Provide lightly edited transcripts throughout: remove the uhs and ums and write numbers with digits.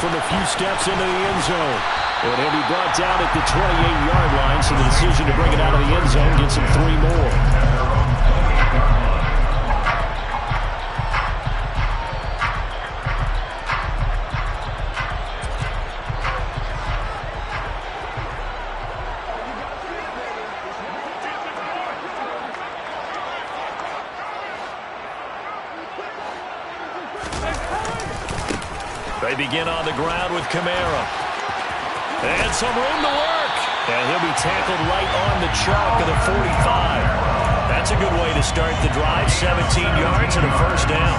from a few steps into the end zone. And he'll be brought down at the 28-yard line, so the decision to bring it out of the end zone gets him 3 more. They begin on the ground with Kamara. And some room to work. And he'll be tackled right on the chalk of the 45. That's a good way to start the drive. 17 yards and a first down.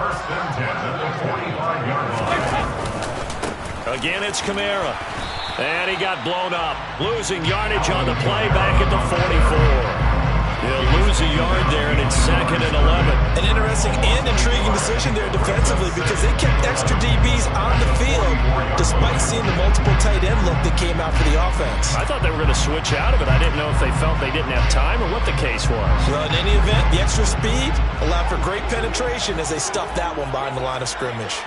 First and 10 at the 45-yard line. Again, it's Kamara. And he got blown up. Losing yardage on the play back at the 44. He'll lose a yard there, and it's 2nd and 11. An interesting and intriguing decision there defensively because they kept extra DBs on the field despite seeing the multiple tight end look that came out for the offense. I thought they were going to switch out of it. I didn't know if they felt they didn't have time or what the case was. Well, in any event, the extra speed allowed for great penetration as they stuffed that one behind the line of scrimmage.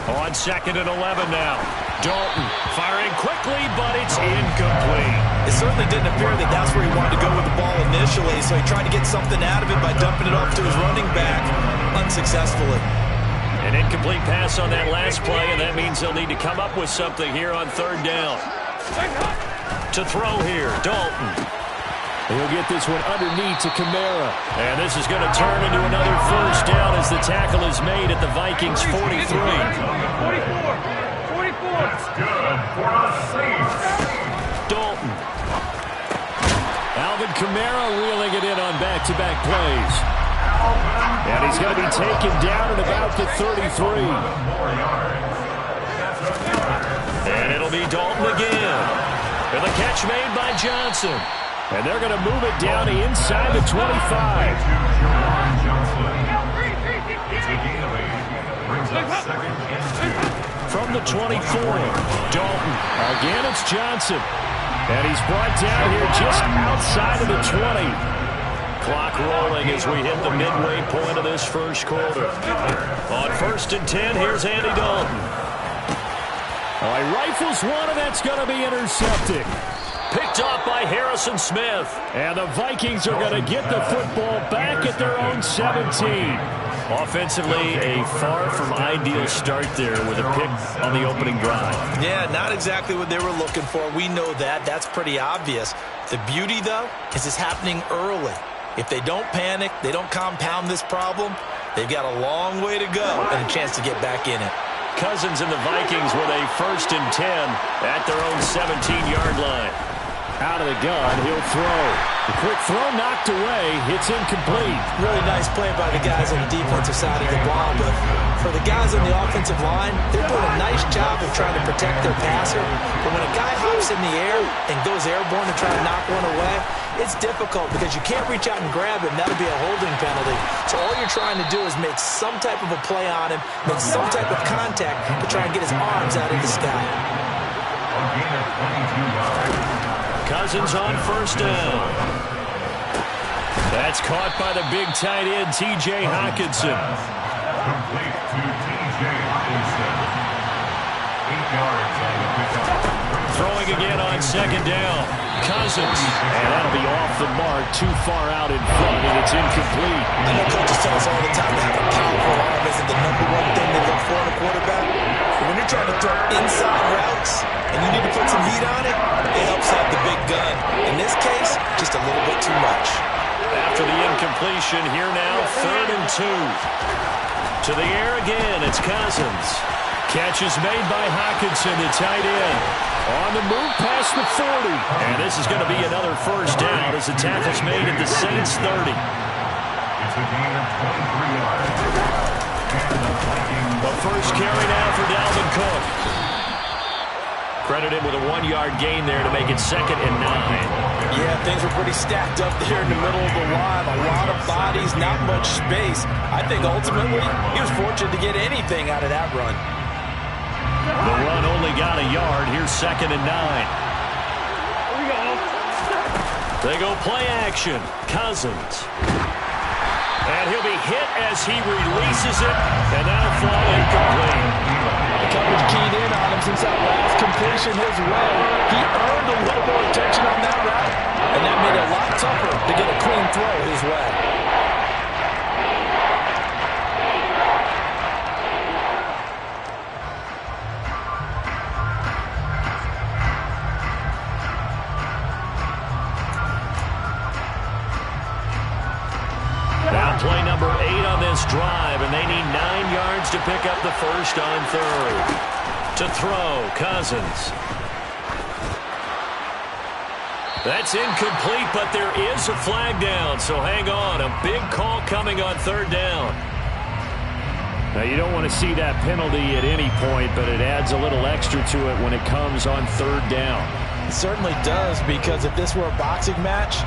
On 2nd and 11 now. Dalton firing quickly, but it's incomplete. It certainly didn't appear that that's where he wanted to go with the ball initially, so he tried to get something out of it by dumping it off to his running back unsuccessfully. An incomplete pass on that last play, and that means they'll need to come up with something here on 3rd down. To throw here, Dalton. He'll get this one underneath to Kamara. And this is going to turn into another first down as the tackle is made at the Vikings' 43. 44. That's good for a save. Dalton. Alvin Kamara reeling it in on back-to-back plays. And he's going to be taken down at about the 33. And it'll be Dalton again. And the catch made by Johnson. And they're going to move it down inside the 25. From the 24, Dalton. Again, it's Johnson. And he's brought down here just outside of the 20. Clock rolling as we hit the midway point of this first quarter. On 1st and 10, here's Andy Dalton. Oh, he rifles one, and that's going to be intercepted. Picked off by Harrison Smith. And the Vikings are going to get the football back at their own 17. Offensively, a far from ideal start there with a pick on the opening drive. Yeah, not exactly what they were looking for. We know that. That's pretty obvious. The beauty, though, is it's happening early. If they don't panic, they don't compound this problem, they've got a long way to go and a chance to get back in it. Cousins and the Vikings with a 1st and 10 at their own 17-yard line. Out of the gun, he'll throw. The quick throw knocked away. It's incomplete. Really nice play by the guys on the defensive side of the ball, but for the guys on the offensive line, they're doing a nice job of trying to protect their passer. But when a guy hops in the air and goes airborne to try to knock one away, it's difficult because you can't reach out and grab him. That'll be a holding penalty. So all you're trying to do is make some type of a play on him, make some type of contact to try and get his arms out of the sky. Cousins on 1st down. That's caught by the big tight end, T.J. Hockenson. Complete to T.J. Hockenson. 8 yards on the pickup. Throwing again on 2nd down. Cousins. And that'll be off the mark, too far out in front, and it's incomplete. I know coaches tell us all the time to have a powerful arm isn't the #1 thing they look for in a quarterback. But when you're trying to throw inside routes and you need to put some heat on it, it helps have the big gun. In this case, just a little bit too much. After the incompletion, here now, 3rd and 2. To the air again, it's Cousins. Catch is made by Hockenson, the tight end. On the move past the 40. And this is going to be another first down as the tackle's made at the Saints' 30. It's a gain of 23 yards. The first carry now for Dalvin Cook. Credited with a 1-yard gain there to make it 2nd and 9. Yeah, things were pretty stacked up there in the middle of the line. A lot of bodies, not much space. I think ultimately he was fortunate to get anything out of that run. The run only got a yard. Here's 2nd and 9. They go play action. Cousins. And he'll be hit as he releases it, and that'll fall incomplete. The coverage keyed in on him since that last completion his way. He earned a little more attention on that route, and that made it a lot tougher to get a clean throw his way. Play number 8 on this drive, and they need 9 yards to pick up the first on third. To throw, Cousins. That's incomplete, but there is a flag down, so hang on. A big call coming on third down. Now, you don't want to see that penalty at any point, but it adds a little extra to it when it comes on third down. It certainly does, because if this were a boxing match,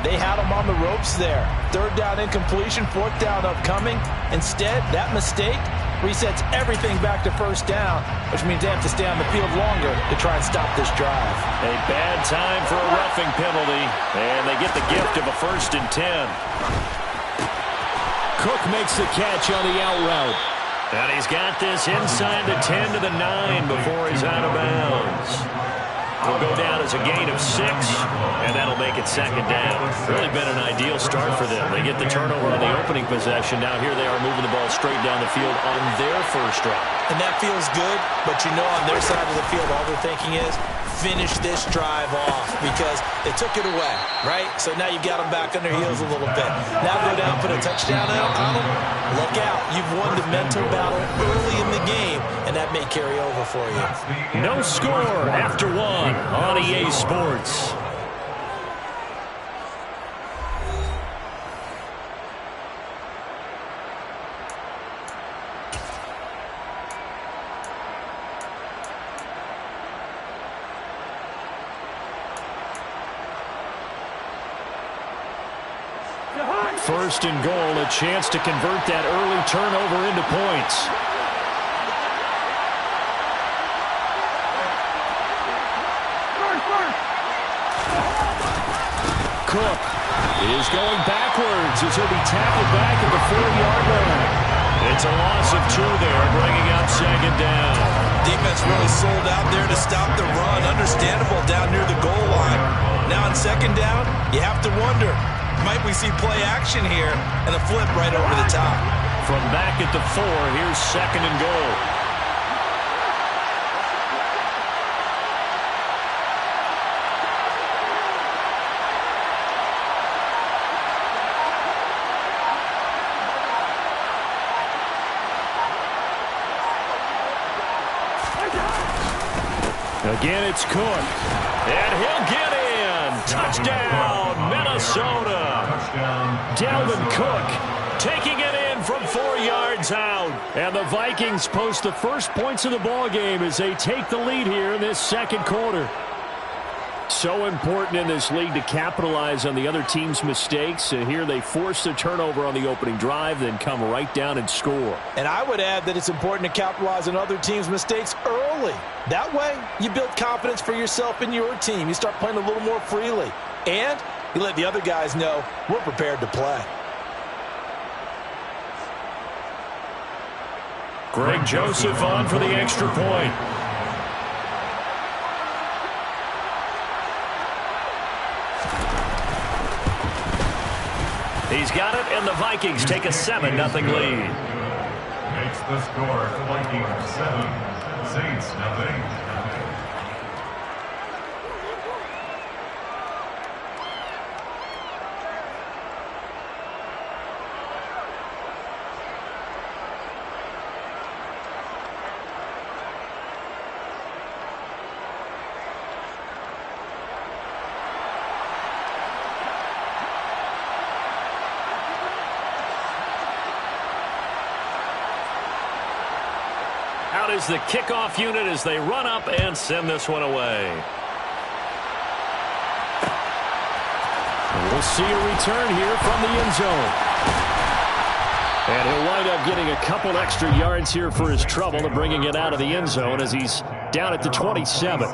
they had him on the ropes there. Third down incompletion, fourth down upcoming. Instead, that mistake resets everything back to first down, which means they have to stay on the field longer to try and stop this drive. A bad time for a roughing penalty, and they get the gift of a 1st and 10. Cook makes the catch on the out route. And he's got this inside the 10 to the 9 before he's out of bounds. Will go down as a gain of 6, and that'll make it 2nd down. Really been an ideal start for them. They get the turnover on the opening possession. Now here they are moving the ball straight down the field on their first drive. And that feels good, but you know on their side of the field all they're thinking is finish this drive off because they took it away, right? So now you've got them back on their heels a little bit. Now go down, put a touchdown on them. Look out. You've won the mental battle early in the game, and that may carry over for you. No score after 1 on EA Sports. First and goal, a chance to convert that early turnover into points. Cook is going backwards as he'll be tackled back at the 4-yard line. It's a loss of 2 there, bringing up 2nd down. Defense really sold out there to stop the run. Understandable down near the goal line. Now on 2nd down, you have to wonder, might we see play action here and a flip right over the top? From back at the 4, here's 2nd and goal. Again, it's Cook. And he'll get in. Touchdown, Minnesota. Dalvin Cook taking it in from 4 yards out. And the Vikings post the first points of the ballgame as they take the lead here in this 2nd quarter. So important in this league to capitalize on the other team's mistakes. Here they force the turnover on the opening drive, then come right down and score. And I would add that it's important to capitalize on other teams' mistakes early. That way, you build confidence for yourself and your team. You start playing a little more freely. And you let the other guys know we're prepared to play. Greg Joseph on for the extra point. He's got it, and the Vikings take a 7-0 lead. Makes the score the Vikings 7, Saints 0. Out is the kickoff unit as they run up and send this one away. And we'll see a return here from the end zone. And he'll wind up getting a couple extra yards here for his trouble to bringing it out of the end zone as he's down at the 27.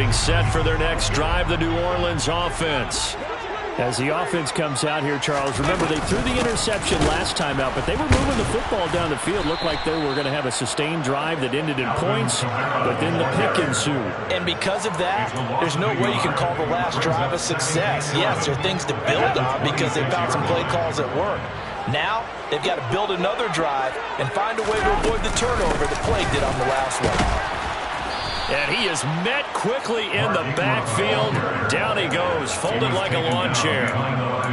Getting set for their next drive, the New Orleans offense. As the offense comes out here, Charles, remember they threw the interception last time out, but they were moving the football down the field. Looked like they were going to have a sustained drive that ended in points, but then the pick ensued. And because of that, there's no way you can call the last drive a success. Yes, there are things to build on because they found some play calls that work. Now, they've got to build another drive and find a way to avoid the turnover that plagued it on the last one. And he is met quickly in the backfield. Down he goes, folded like a lawn chair.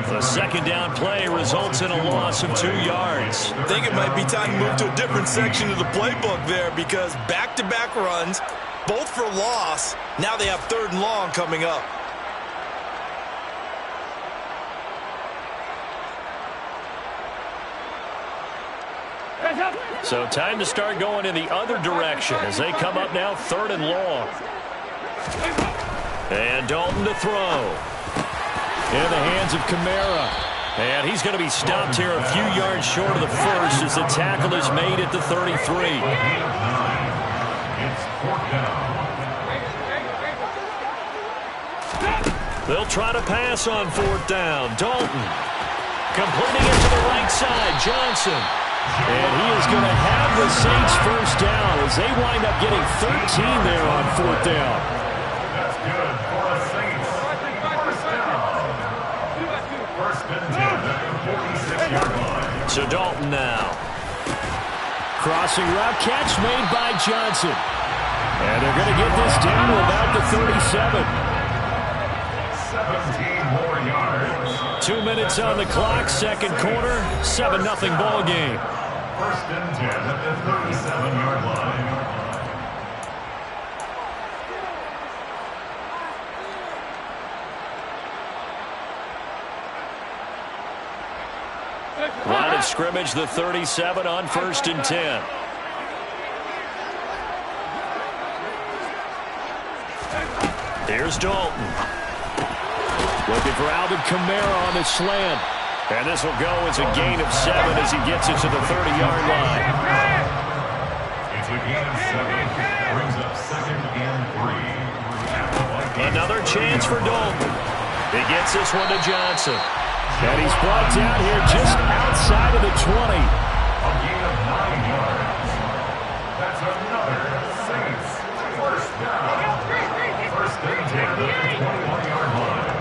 The second down play results in a loss of 2 yards. I think it might be time to move to a different section of the playbook there because back-to-back runs, both for loss. Now they have 3rd and long coming up. So time to start going in the other direction as they come up now 3rd and long. And Dalton to throw. In the hands of Kamara. And he's going to be stopped here a few yards short of the first as the tackle is made at the 33. It's 4th down. They'll try to pass on 4th down. Dalton completing it to the right side. Johnson. And he is going to have the Saints first down as they wind up getting 13 there on 4th down. That's good for the Saints. First down. First and 10 at the 46-yard line. So Dalton now. Crossing route catch made by Johnson. And they're going to get this down to about the 37. 17 more yards. 2 minutes on the clock, second quarter, 7-0 ball game. First and 10 at the 37-yard line. Line of scrimmage, the 37 on 1st and 10. Here's Dalton. Looking for Alvin Kamara on the slant. And this will go as a gain of 7 as he gets it to the 30-yard line. It's a gain of 7. Brings up 2nd and 3. Another chance for Dalton. He gets this one to Johnson. And he's brought down here just outside of the 20. A gain of 9 yards. That's another Saints first down. First and 10 at the 21-yard line.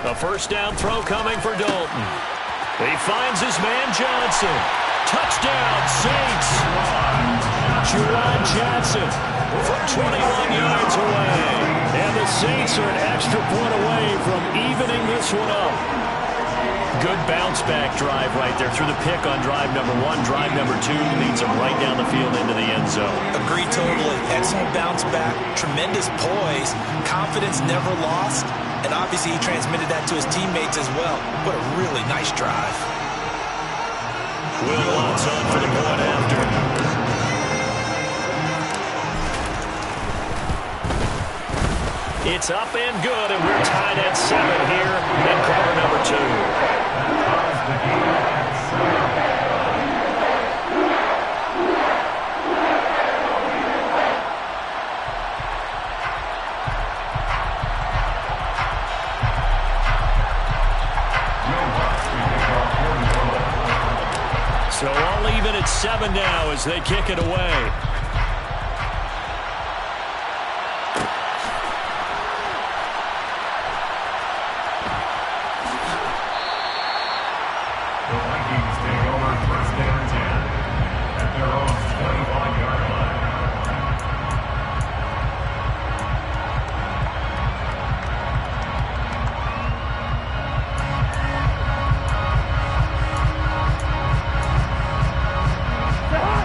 A first down throw coming for Dalton. He finds his man Johnson. Touchdown, Saints. Juwan Johnson from 21 yards away. And the Saints are an extra point away from evening this one up. Good bounce-back drive right there through the pick on drive number 1. Drive number 2 leads them right down the field into the end zone. Agree totally. Excellent bounce back. Tremendous poise. Confidence never lost. And obviously he transmitted that to his teammates as well. What a really nice drive. Will Lutz on for the point after. It's up and good, and we're tied at 7 here in quarter number 2. So all even at 7 now as they kick it away. The Vikings take over first and 10 at their own 25-yard line.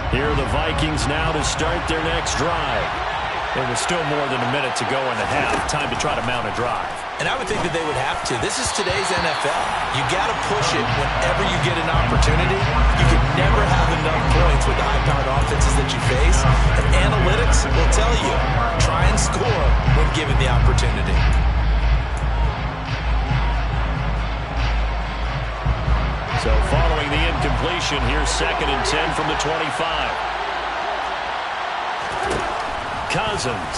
Here are the Vikings now to start their next drive. And with still more than a minute to go in the half, time to try to mount a drive. And I would think that they would have to. This is today's NFL. You got to push it whenever you get an opportunity. You can never have enough points with the high-powered offenses that you face. And analytics will tell you, try and score when given the opportunity. So following the incompletion, here's 2nd and 10 from the 25. Cousins.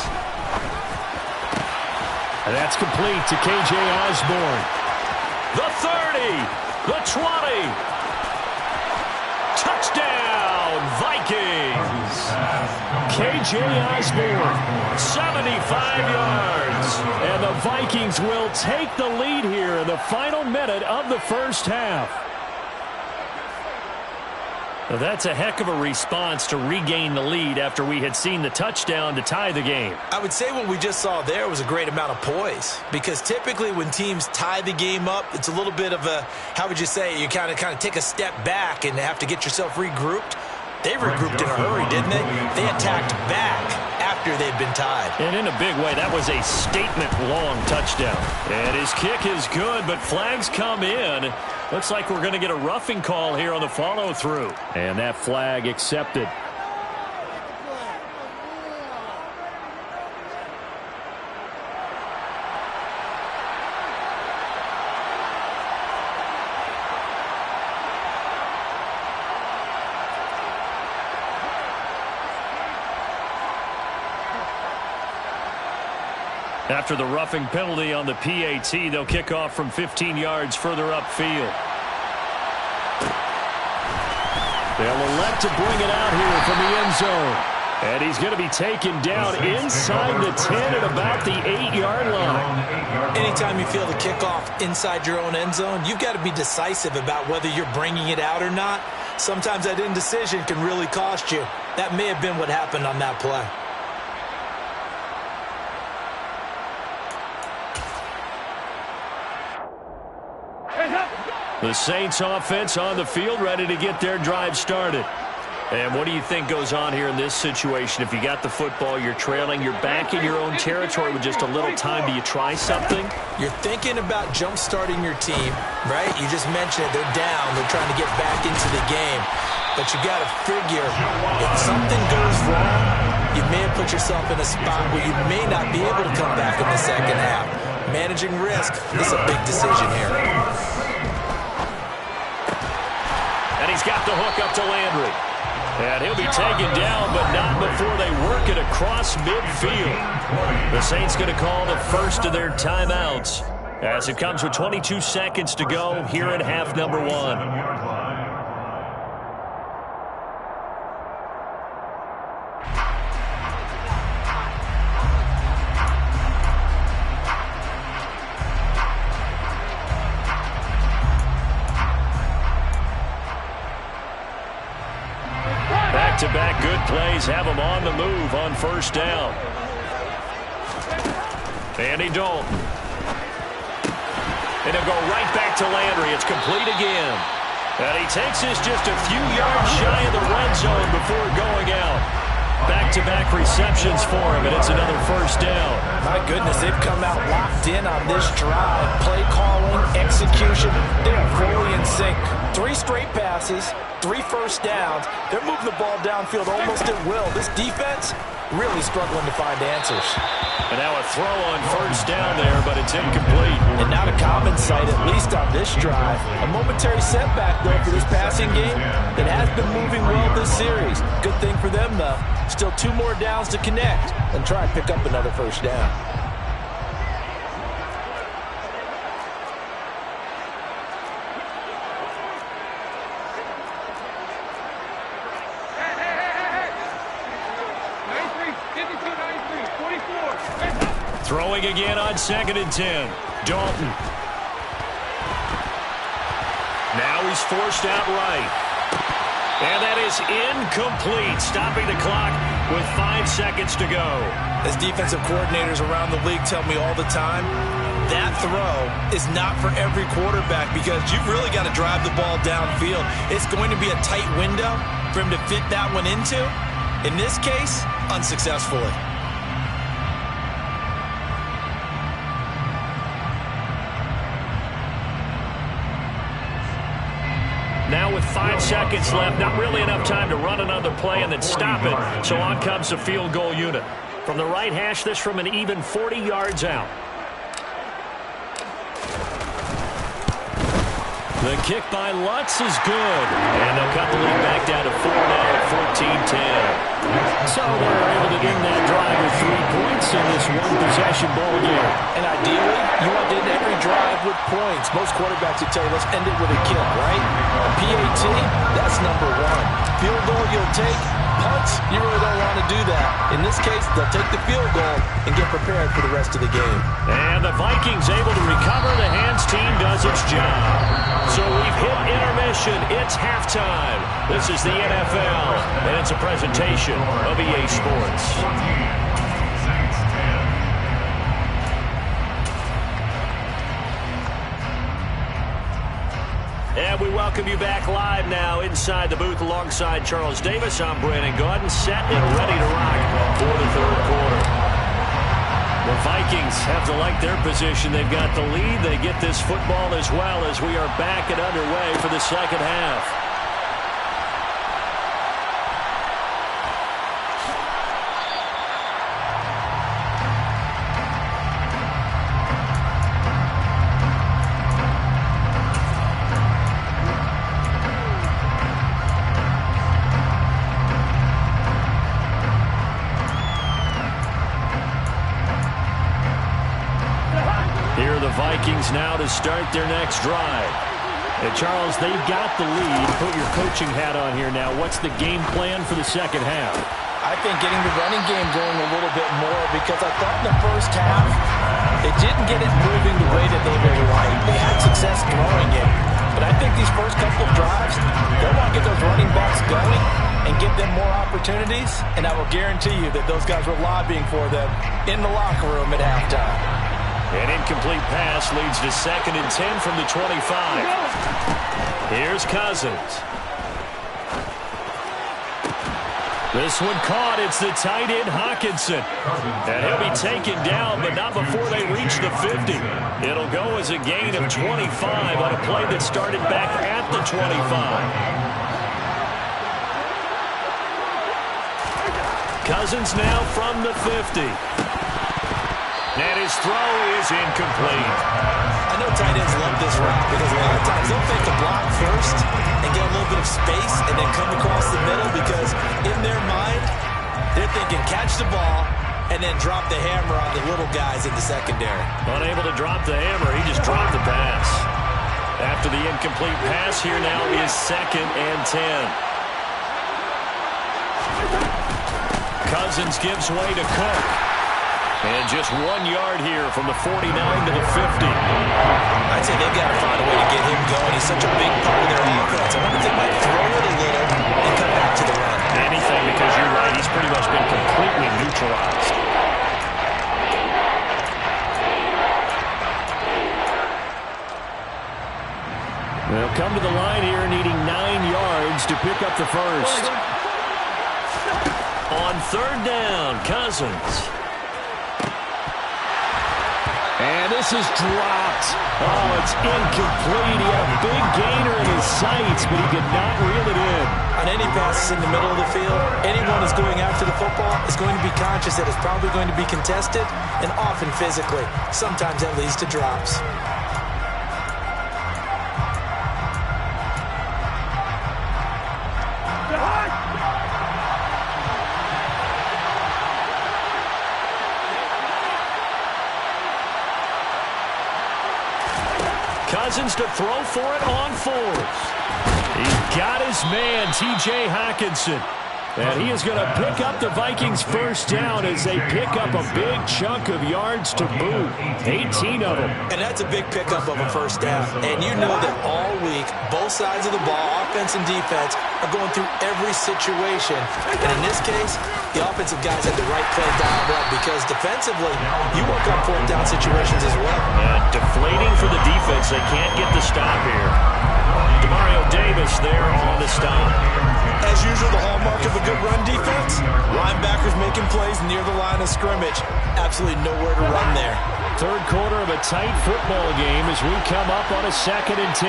That's complete to K.J. Osborne. The 30, the 20. Touchdown, Vikings. K.J. Osborne, 75 yards. And the Vikings will take the lead here in the final minute of the first half. That's a heck of a response to regain the lead after we had seen the touchdown to tie the game. I would say what we just saw there was a great amount of poise, because typically when teams tie the game up, it's a little bit of a, how would you say, you kind of take a step back and have to get yourself regrouped. They regrouped in a hurry, didn't they? They attacked back after they'd been tied. And in a big way, that was a statement-long touchdown. And his kick is good, but flags come in. Looks like we're going to get a roughing call here on the follow-through. And that flag accepted. After the roughing penalty on the PAT, they'll kick off from 15 yards further upfield. They'll elect to bring it out here from the end zone. And he's going to be taken down inside the 10 at about the 8-yard line. Anytime you feel the kickoff inside your own end zone, you've got to be decisive about whether you're bringing it out or not. Sometimes that indecision can really cost you. That may have been what happened on that play. The Saints offense on the field, ready to get their drive started. And what do you think goes on here in this situation? If you got the football, you're trailing, you're back in your own territory with just a little time. Do you try something? You're thinking about jump-starting your team, right? You just mentioned it. They're down. They're trying to get back into the game. But you got to figure, if something goes wrong, you may have put yourself in a spot where you may not be able to come back in the second half. Managing risk is a big decision here. And he's got the hook up to Landry. And he'll be taken down, but not before they work it across midfield. The Saints going to call the first of their timeouts as it comes with 22 seconds to go here at half number 1. Back-to-back good plays have them on the move on first down. Andy Dalton. And he'll go right back to Landry. It's complete again. And he takes this just a few yards shy of the red zone before going out. Back-to-back receptions for him, and it's another first down. My goodness, they've come out locked in on this drive. Play calling, execution, they are fully in sync. 3 straight passes, 3 first downs. They're moving the ball downfield almost at will. This defense really struggling to find answers. And now a throw on first down there, but it's incomplete. And not a common sight, at least on this drive. A momentary setback, though, for this passing game that has been moving well this series. Good thing for them, though. Still 2 more downs to connect and try and pick up another first down. Throwing again on 2nd and 10. Dalton. Now he's forced out right. And that is incomplete, stopping the clock with 5 seconds to go. As defensive coordinators around the league tell me all the time, that throw is not for every quarterback because you've really got to drive the ball downfield. It's going to be a tight window for him to fit that one into. In this case, unsuccessfully. Now with 5 seconds left, not really enough time to run another play and then stop it. So on comes the field goal unit. From the right hash, this from an even 40 yards out. The kick by Lutz is good. And they'll cut the lead back down to 4 now at 14-10. So they're able to end that drive with 3 points in this one-possession ball game. And ideally, you want to end every drive with points. Most quarterbacks would tell you, let's end it with a kick, right? A PAT, that's number 1. Field goal you'll take. Punts, you really don't want to do that. In this case, they'll take the field goal and get prepared for the rest of the game. And the Vikings able to recover. The hands team does its job. So we've hit intermission. It's halftime. This is the NFL, and it's a presentation of EA Sports. And we welcome you back live now inside the booth alongside Charles Davis. I'm Brandon Gaudin, set and ready to rock for the third quarter. The Vikings have to like their position. They've got the lead. They get this football as well as we are back and underway for the second half. Here are the Vikings now to start their next drive. And Charles, they've got the lead. Put your coaching hat on here now. What's the game plan for the second half? I think getting the running game going a little bit more, because I thought in the first half they didn't get it moving the way that they would like. They had success throwing it. But I think these first couple of drives, they'll want to get those running backs going and give them more opportunities. And I will guarantee you that those guys were lobbying for them in the locker room at halftime. An incomplete pass leads to 2nd and 10 from the 25. Here's Cousins. This one caught. It's the tight end, Hawkinson. And he'll be taken down, but not before they reach the 50. It'll go as a gain of 25 on a play that started back at the 25. Cousins now from the 50. And his throw is incomplete. I know tight ends love this route because a lot of times they'll fake a block first and get a little bit of space and then come across the middle, because in their mind, they're thinking catch the ball and then drop the hammer on the little guys in the secondary. Unable to drop the hammer, he just dropped the pass. After the incomplete pass, here now is 2nd and 10. Cousins gives way to Cook. And just 1 yard here from the 49 to the 50. I'd say they've got to find a way to get him going. He's such a big part of their offense. I wonder if they might throw it a little and come back to the run. Anything, because you're right. He's pretty much been completely neutralized. They'll come to the line here needing 9 yards to pick up the first. On 3rd down, Cousins. And this is dropped. Oh, it's incomplete. He had a big gainer in his sights, but he could not reel it in. On any passes in the middle of the field, anyone who's going after the football is going to be conscious that it's probably going to be contested, and often physically. Sometimes that leads to drops. Cousins to throw for it on 4th. He's got his man, T.J. Hawkinson. And he is going to pick up the Vikings' first down as they pick up a big chunk of yards to boot. 18 of them. And that's a big pickup of a first down. And you know that all week, both sides of the ball, offense and defense, are going through every situation. And in this case, the offensive guys had the right play dialed up, because defensively, you work on 4th down situations as well. And deflating for the defense. They can't get the stop here. Demario Davis there on the stop. As usual, the hallmark of a good run defense, linebackers making plays near the line of scrimmage. Absolutely nowhere to run there. Third quarter of a tight football game as we come up on a 2nd and 10.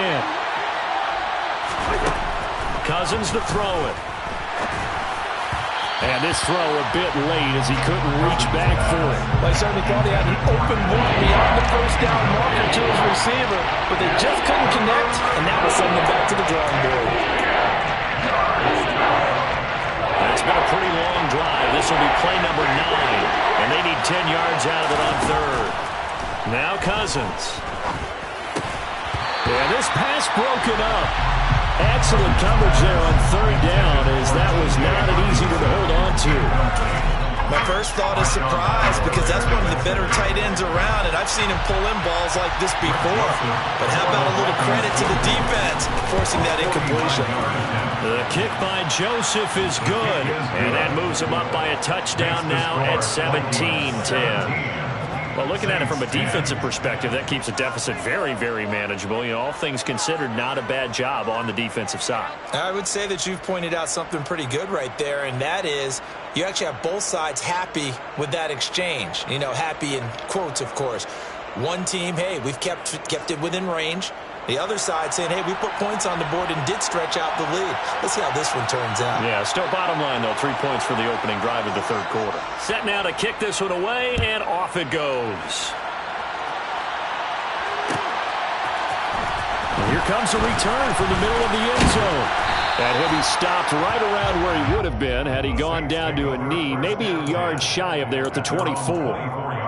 Cousins to throw it. And this throw a bit late as he couldn't reach back for it. Well, he certainly thought he had an open look beyond the first down marker to his receiver, but they just couldn't connect, and that will send them back to the drawing board. It's been a pretty long drive. This will be play number 9, and they need 10 yards out of it on third. Now Cousins. And this pass broken up. Excellent coverage there on third down, as that was not an easy one to hold on to. My first thought is surprise, because that's one of the better tight ends around, and I've seen him pull in balls like this before. But how about a little credit to the defense forcing that incompletion? The kick by Joseph is good, and that moves him up by a touchdown now at 17-10. Well, looking at it from a defensive perspective, that keeps a deficit very, very manageable. You know, all things considered, not a bad job on the defensive side. I would say that you've pointed out something pretty good right there, and that is you actually have both sides happy with that exchange. You know, happy in quotes, of course. One team, hey, we've kept it within range. The other side saying, hey, we put points on the board and did stretch out the lead. Let's see how this one turns out. Yeah, still bottom line, though, 3 points for the opening drive of the third quarter. Set now to kick this one away, and off it goes. And here comes a return from the middle of the end zone. And he'll be stopped right around where he would have been had he gone down to a knee, maybe a yard shy of there at the 24.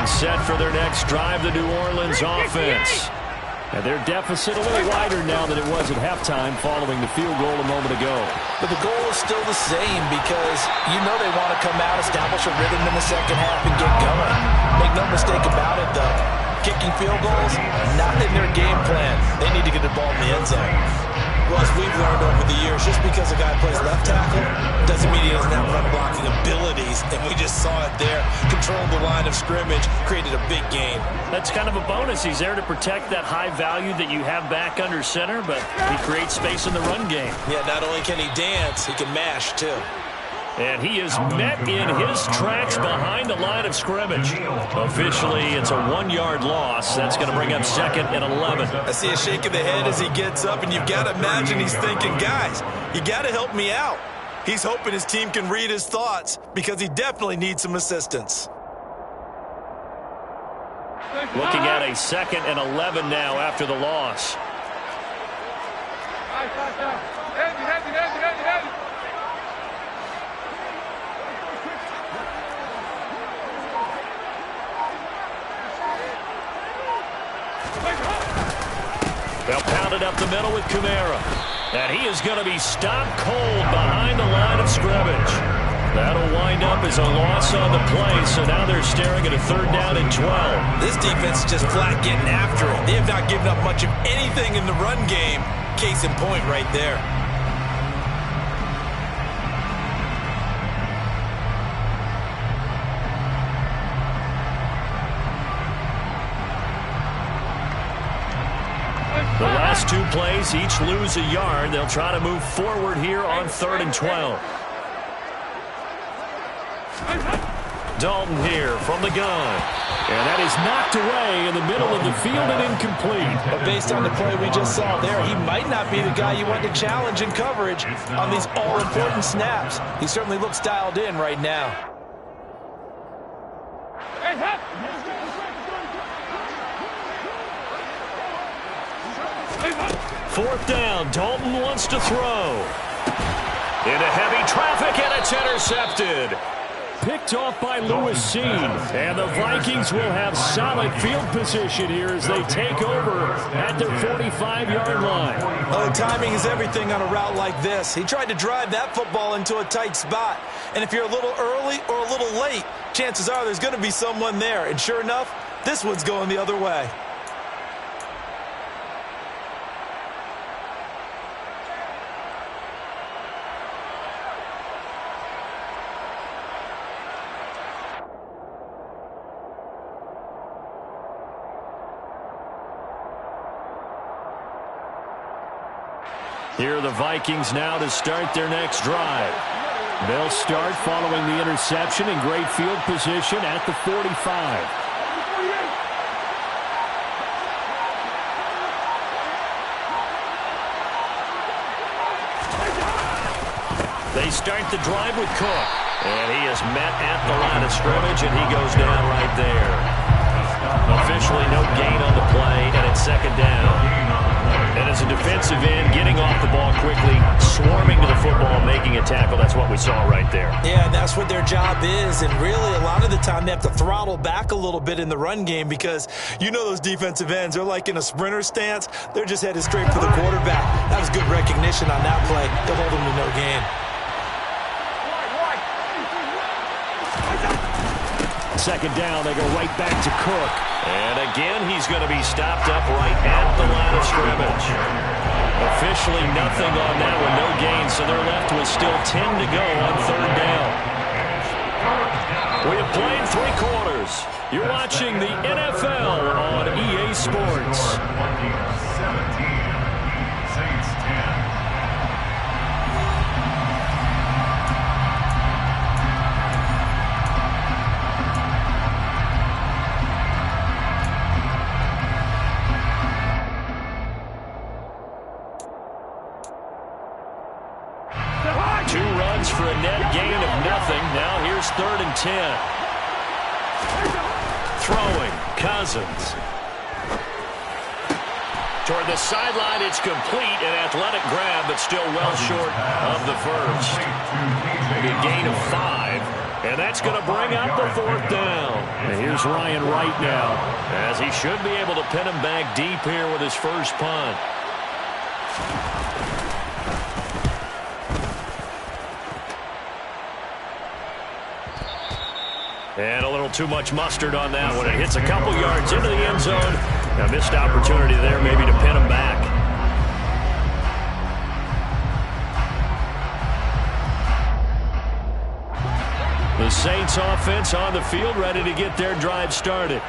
Set for their next drive, the New Orleans offense. And their deficit a little wider now than it was at halftime following the field goal a moment ago. But the goal is still the same, because you know they want to come out, establish a rhythm in the second half, and get going. Make no mistake about it, though. Kicking field goals, not in their game plan. They need to get the ball in the end zone. Well, as we've learned over the years, just because a guy plays left tackle doesn't mean he doesn't have run-blocking abilities, and we just saw it there. Controlled the line of scrimmage, created a big gain. That's kind of a bonus. He's there to protect that high value that you have back under center, but he creates space in the run game. Yeah, not only can he dance, he can mash, too. And he is met in his tracks behind the line of scrimmage. Officially, it's a 1-yard loss. That's going to bring up second and 11. I see a shake of the head as he gets up, and you've got to imagine he's thinking, guys, you got to help me out. He's hoping his team can read his thoughts, because he definitely needs some assistance. Looking at a second and 11 now after the loss. They'll pound it up the middle with Kamara. And he is going to be stopped cold behind the line of scrimmage. That'll wind up as a loss on the play, so now they're staring at a third down and 12. This defense is just flat getting after it. They have not given up much of anything in the run game. Case in point right there. The last 2 plays, each lose a yard. They'll try to move forward here on 3rd and 12. Dalton here from the gun. And that is knocked away in the middle of the field and incomplete. But based on the play we just saw there, he might not be the guy you want to challenge in coverage on these all-important snaps. He certainly looks dialed in right now. Fourth down, Dalton wants to throw. Into heavy traffic, and it's intercepted. Picked off by Lewis Seen. And the Vikings will have solid field position here as they take over at their 45-yard line. Oh, timing is everything on a route like this. He tried to drive that football into a tight spot. And if you're a little early or a little late, chances are there's going to be someone there. And sure enough, this one's going the other way. Here are the Vikings now to start their next drive. They'll start following the interception in great field position at the 45. They start the drive with Cook. And he is met at the line of scrimmage, and he goes down right there. Officially no gain on the play, and it's second down. And as a defensive end, getting off the ball quickly, swarming to the football, making a tackle, that's what we saw right there. Yeah, and that's what their job is. And really, a lot of the time, they have to throttle back a little bit in the run game because you know those defensive ends, they're like in a sprinter stance. They're just headed straight for the quarterback. That was good recognition on that play. They'll hold them to no gain. Second down, they go right back to Cook. And again, he's going to be stopped up right at the line of scrimmage. Officially nothing on that one, no gain, so they're left with still 10 to go on third down. We have played 3 quarters. You're watching the NFL on EA Sports. 17, Saints 10. 2 runs for a net gain of nothing. Now here's 3rd and 10. Throwing, Cousins. Toward the sideline, it's complete. An athletic grab, but still well short of the first. A gain of 5. And that's going to bring up the 4th down. And here's Ryan Wright now, as he should be able to pin him back deep here with his first punt. And a little too much mustard on that one. It hits a couple yards into the end zone. A missed opportunity there maybe to pin him back. The Saints offense on the field, ready to get their drive started.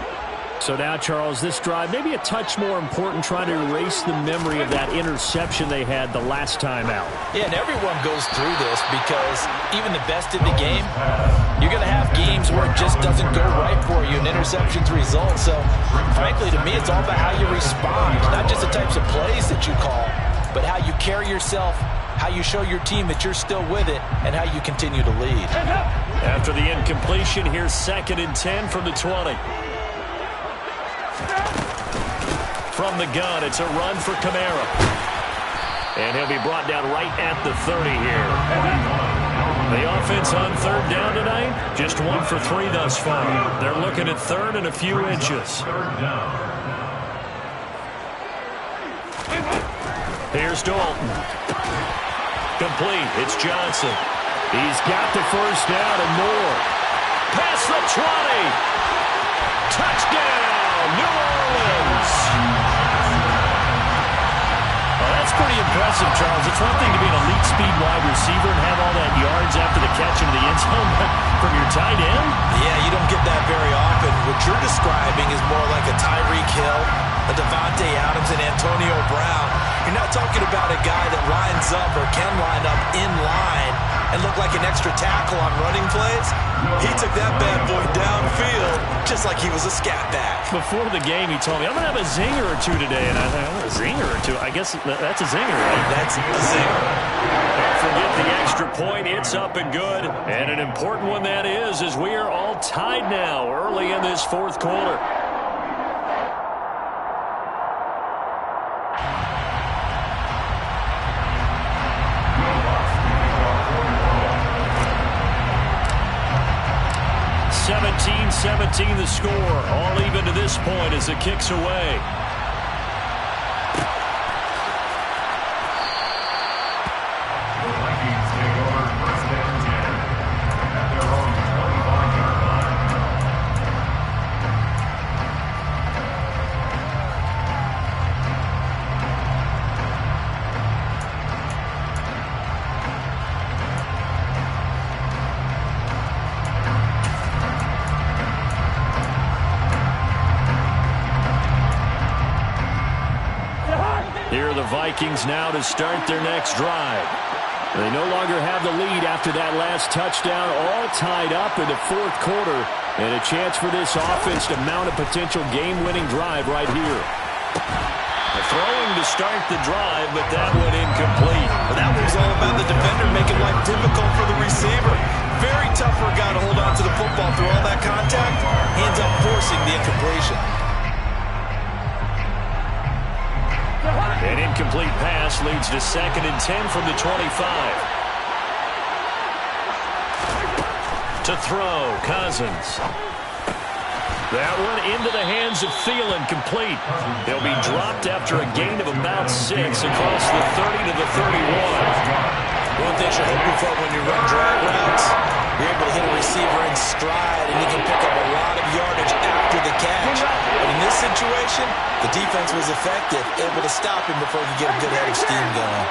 So now, Charles, this drive maybe a touch more important, trying to erase the memory of that interception they had the last time out. Yeah, and everyone goes through this because even the best in the game, you're going to have games where it just doesn't go right for you and interceptions result. So, frankly, to me, it's all about how you respond, not just the types of plays that you call, but how you carry yourself, how you show your team that you're still with it, and how you continue to lead. After the incompletion, here's 2nd and 10 from the 20. From the gun, it's a run for Kamara. And he'll be brought down right at the 30 here. The offense on 3rd down tonight, just 1 for 3 thus far. They're looking at 3rd and a few inches. Here's Dalton. Complete. It's Johnson. He's got the first down and more. Past the 20. Touchdown, New Orleans. Well, that's pretty impressive, Charles. It's one thing to be an elite speed wide receiver and have all that yards after the catch into the end zone, but from your tight end? Yeah, you don't get that very often. What you're describing is more like a Tyreek Hill, a Devontae Adams, and Antonio Brown. You're not talking about a guy that lines up or can line up in line and look like an extra tackle on running plays. He took that bad boy downfield just like he was a scat back. Before the game, he told me, I'm going to have a zinger or 2 today. And I thought, a zinger or 2? I guess that's a zinger, right? That's a zinger. Don't forget the extra point. It's up and good. And an important one that is, as we are all tied now early in this 4th quarter. The score, all even to this point as it kicks away. The Vikings take over 1st and 10 at their own 25-yard line. Here are the Vikings now to start their next drive. They no longer have the lead after that last touchdown, all tied up in the fourth quarter, and a chance for this offense to mount a potential game-winning drive right here. Throwing to start the drive, but that one incomplete. Well, that was all about the defender making life difficult for the receiver. Very tough for a guy to hold on to the football through all that contact. He ends up forcing the incompletion. An incomplete pass leads to 2nd and 10 from the 25. To throw, Cousins. That one into the hands of Thielen, complete. He'll be dropped after a gain of about 6 across the 30 to the 31. One thing you're hoping for when you run drag routes, you're able to hit a receiver in stride, and you can pick up a lot of yardage after the catch. But in this situation, the defense was effective, able to stop him before he could get a good head of steam going.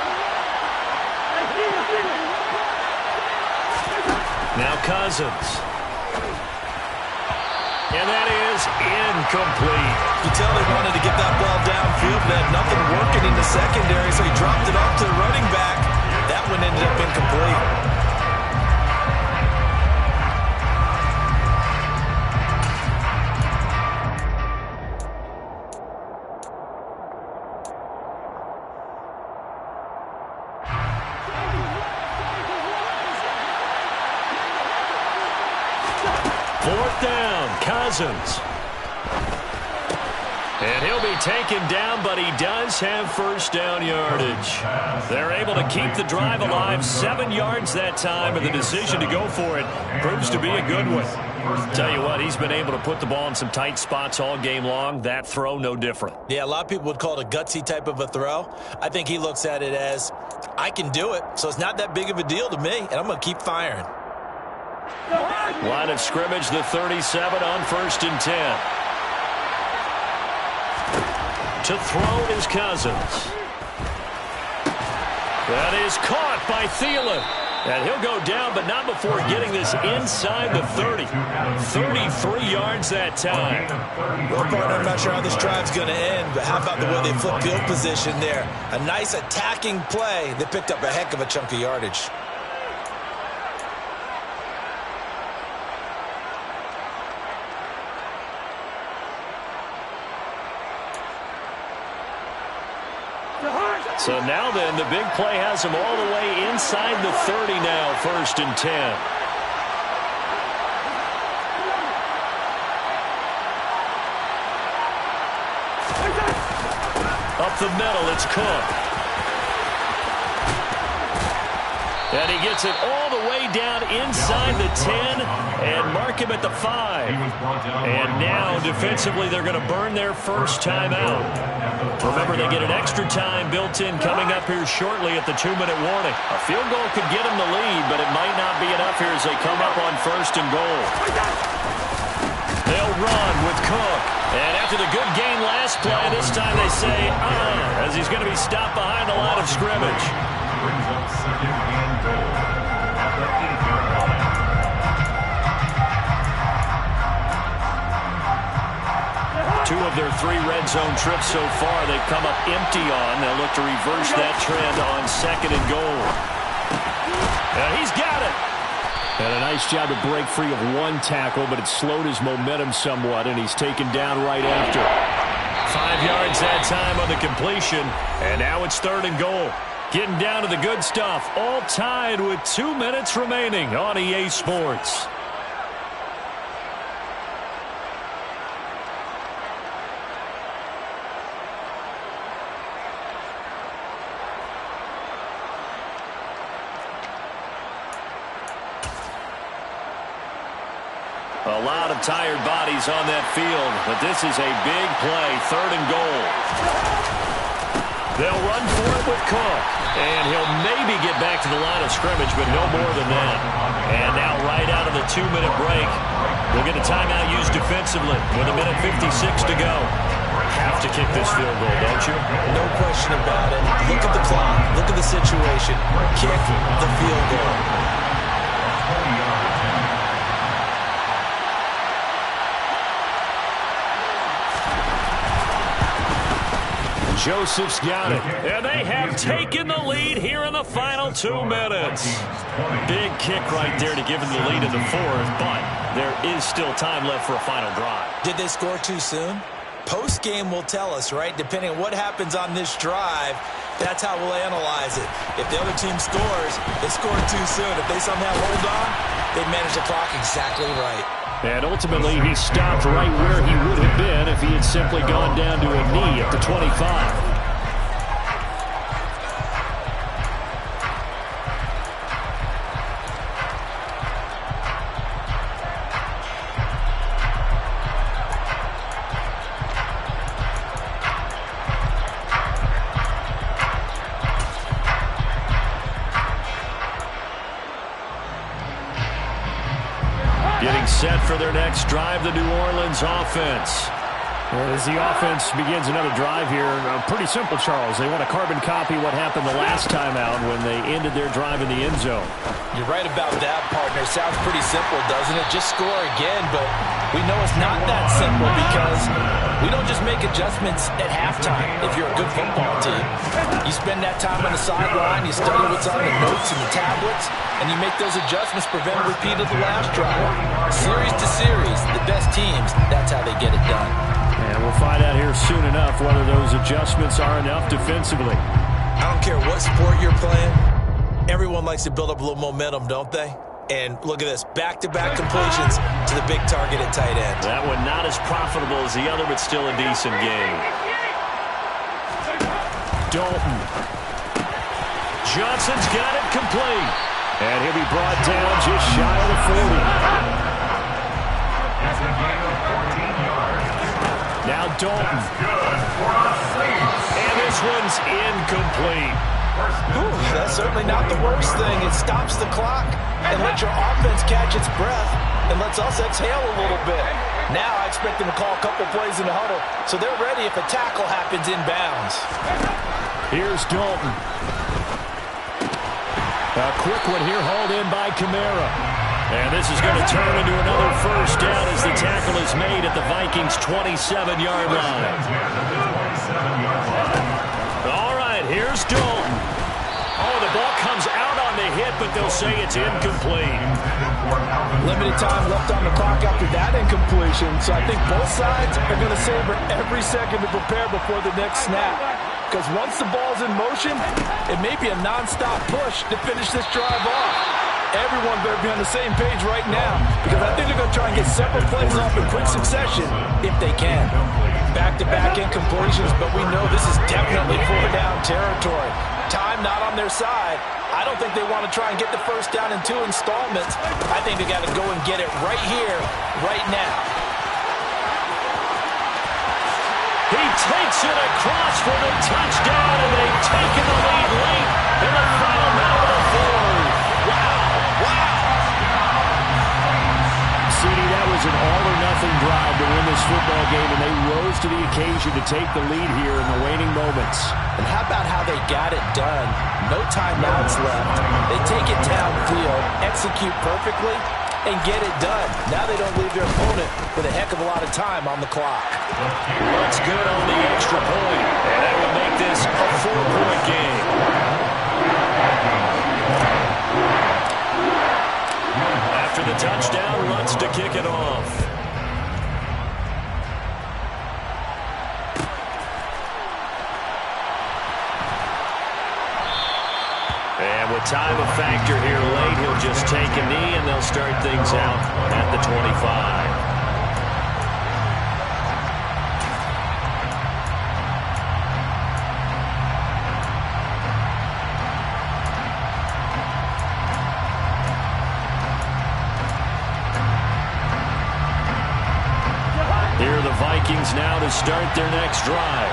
Now Cousins. And that is incomplete. You tell they wanted to get that ball downfield, but had nothing working in the secondary, so he dropped it off to the running back. That one ended up incomplete. Fourth down, Cousins. And he'll be taken down, but he does have first down yardage. They're able to keep the drive alive, 7 yards that time, and the decision to go for it proves to be a good one. Tell you what, he's been able to put the ball in some tight spots all game long. That throw, no different. Yeah, a lot of people would call it a gutsy type of a throw. I think he looks at it as, I can do it, so it's not that big of a deal to me, and I'm going to keep firing. Line of scrimmage, the 37 on 1st and 10. To throw is Cousins. That is caught by Thielen. And he'll go down, but not before getting this inside the 30. 33 yards that time. Well, partner, I'm not sure how this drive's going to end, but how about the way they flip field position there? A nice attacking play. They picked up a heck of a chunk of yardage. So now then, the big play has him all the way inside the 30 now, 1st and 10. Up the middle, it's Cook. And he gets it all the way down inside the 10 and mark him at the 5. And now, defensively, they're going to burn their first timeout. Remember, they get an extra time built in coming up here shortly at the 2-minute warning. A field goal could get them the lead, but it might not be enough here as they come up on 1st and goal. They'll run with Cook. And after the good gain last play, this time they say, as he's going to be stopped behind the line of scrimmage. Brings up 2nd and goal at the 8-yard line. Two of their 3 red zone trips so far, they've come up empty on. They'll look to reverse that trend on 2nd and goal. And he's got it. And a nice job to break free of one tackle, but it slowed his momentum somewhat, and he's taken down right after. 5 yards that time on the completion, and now it's 3rd and goal. Getting down to the good stuff, all tied with 2 minutes remaining on EA Sports. A lot of tired bodies on that field, but this is a big play, 3rd and goal. They'll run for it with Cook, and he'll maybe get back to the line of scrimmage, but no more than that. And now right out of the 2-minute break, we'll get a timeout used defensively with 1:56 to go. Have to kick this field goal, don't you? No question about it. Look at the clock. Look at the situation. Kick the field goal. Joseph's got it. And they have taken the lead here in the final 2 minutes. Big kick right there to give them the lead in the fourth, but there is still time left for a final drive. Did they score too soon? Post-game will tell us, right? Depending on what happens on this drive, that's how we'll analyze it. If the other team scores, they scored too soon. If they somehow hold on, they manage the clock exactly right. And ultimately, he stopped right where he would have been if he had simply gone down to a knee at the 25. Getting set for their next drive, the New Orleans offense. As the offense begins another drive here, pretty simple, Charles. They want to carbon copy what happened the last time out when they ended their drive in the end zone. You're right about that, partner. Sounds pretty simple, doesn't it? Just score again, but we know it's not that simple because we don't just make adjustments at halftime if you're a good football team. You spend that time on the sideline, you study what's on the notes and the tablets, and you make those adjustments, prevent a repeat of the last drive. Series to series, the best teams, that's how they get it done. And we'll find out here soon enough whether those adjustments are enough defensively. I don't care what sport you're playing. Everyone likes to build up a little momentum, don't they? And look at this, back-to-back completions to the big target at tight end. That one not as profitable as the other, but still a decent game. Dalton. Johnson's got it complete. And he'll be brought down just shy of the 40. Now Dalton. And this one's incomplete. Ooh, that's certainly not the worst thing. It stops the clock and lets your offense catch its breath and lets us exhale a little bit. Now I expect them to call a couple plays in the huddle so they're ready if a tackle happens inbounds. Here's Dalton. A quick one here hauled in by Kamara. And this is going to turn into another first down as the tackle is made at the Vikings' 27-yard line. All right, here's Dalton. Oh, the ball comes out on the hit, but they'll say it's incomplete. Limited time left on the clock after that incompletion, so I think both sides are going to savor every second to prepare before the next snap. Because once the ball's in motion, it may be a nonstop push to finish this drive off. Everyone better be on the same page right now because I think they're going to try and get several plays off in quick succession if they can. Back-to-back incompletions, but we know this is definitely four-down territory. Time not on their side. I don't think they want to try and get the first down in 2 installments. I think they got to go and get it right here, right now. He takes it across for the touchdown, and they've taken the lead late in the final minute of the fourth. CD, that was an all-or-nothing drive to win this football game, and they rose to the occasion to take the lead here in the waning moments. And how about how they got it done? No timeouts left. They take it downfield, execute perfectly, and get it done. Now they don't leave their opponent with a heck of a lot of time on the clock. Looks good on the extra point, and that will make this a 4-point game. After the touchdown, Lutz to kick it off. And with time a factor here late, he'll just take a knee and they'll start things out at the 25. Here are the Vikings now to start their next drive.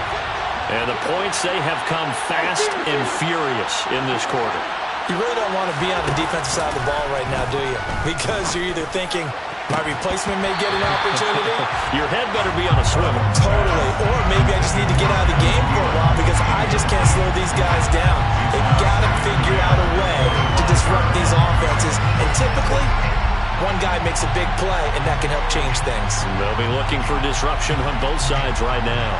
And the points, they have come fast and furious in this quarter. You really don't want to be on the defensive side of the ball right now, do you? Because you're either thinking, my replacement may get an opportunity. Your head better be on a swivel. Totally. Or maybe I just need to get out of the game for a while because I just can't slow these guys down. They've got to figure out a way to disrupt these offenses. And typically, one guy makes a big play, and that can help change things. They'll be looking for disruption on both sides right now.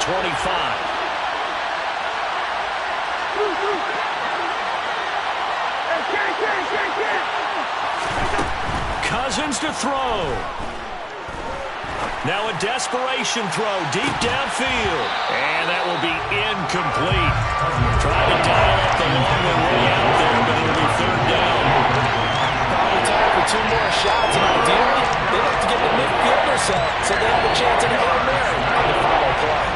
25. Cousins to throw. Now a desperation throw deep downfield. And that will be incomplete. Trying to dial up the long one way out there, but it'll be third down. Probably time for 2 more shots, and ideally, they'd like to get the midfielder set so they have a chance at a Hail Mary on the final play.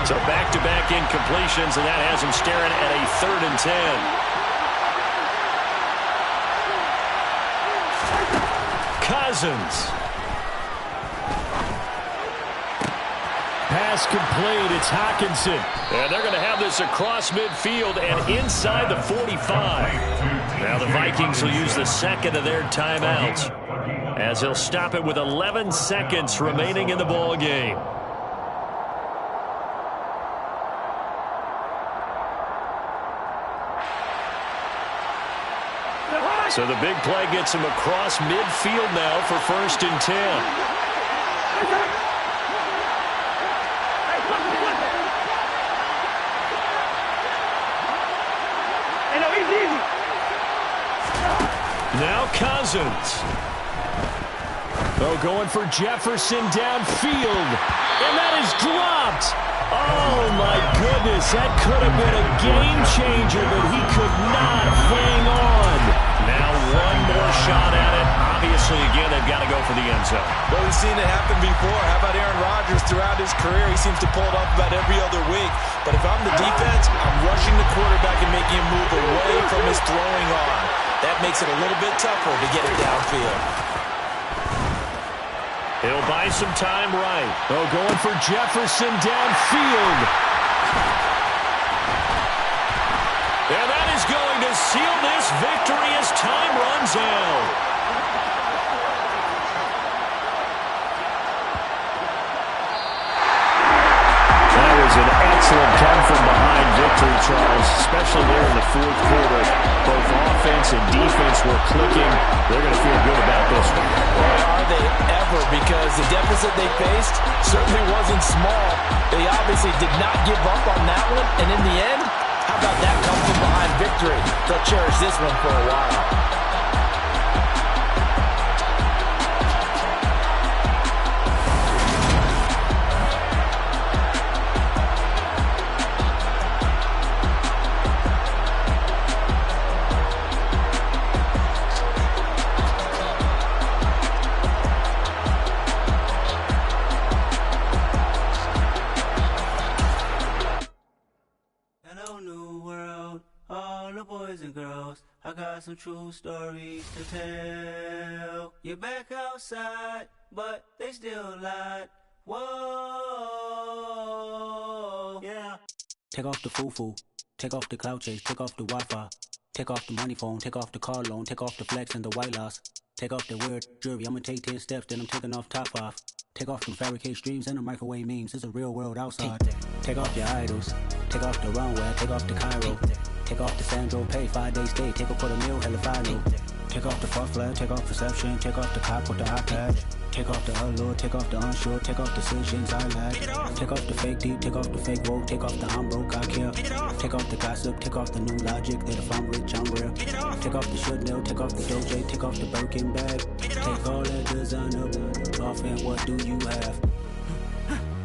So back-to-back incompletions, and that has him staring at a 3rd and 10. Cousins. Pass complete. It's Hockenson. And they're going to have this across midfield and inside the 45. Now the Vikings will use the second of their timeouts as he'll stop it with 11 seconds remaining in the ball game. So the big play gets him across midfield now for 1st and 10. Now Cousins. Oh, going for Jefferson downfield. And that is dropped. Oh, my goodness. That could have been a game changer, but he could not hang on. Now one more shot at it. Obviously, again, they've got to go for the end zone. Well, we've seen it happen before. How about Aaron Rodgers throughout his career? He seems to pull it off about every other week. But if I'm the defense, I'm rushing the quarterback and making him move away from his throwing arm. That makes it a little bit tougher to get it downfield. He'll buy some time right. Oh, going for Jefferson downfield. And that is going to seal this victory as time runs out. That was an excellent come-from-behind victory, Charles, especially there in the 4th quarter. Both offense and defense were clicking. They're going to feel good about this one. Boy, are they ever, because the deficit they faced certainly wasn't small. They obviously did not give up on that one, and in the end, how about that come-from-behind victory? They'll cherish this one for a while. Some true stories to tell. You're back outside, but they still lied. Whoa, yeah. Take off the foo-foo, take off the cloud chase, take off the Wi-Fi, take off the money phone, take off the car loan, take off the flex and the white loss, take off the weird jewelry. I'ma take 10 steps, then I'm taking off top 5. Take off them fabricate streams and the microwave memes. It's a real world outside. Take off your idols, take off the runway, take off the Cairo. Take off the Sandro pay, 5-day stay, take a quarter meal, hella final. Take off the fuck flag, take off perception, take off the cop with the iPad. Take off the allure, take off the unsure, take off decisions I lack. Take off the fake deep, take off the fake woke, take off the I'm broke, I care. Take off the gossip, take off the new logic that if I'm rich, I'm real. Take off the should know, take off the Doja, take off the Birkin bag. Take all that designer off and what do you have?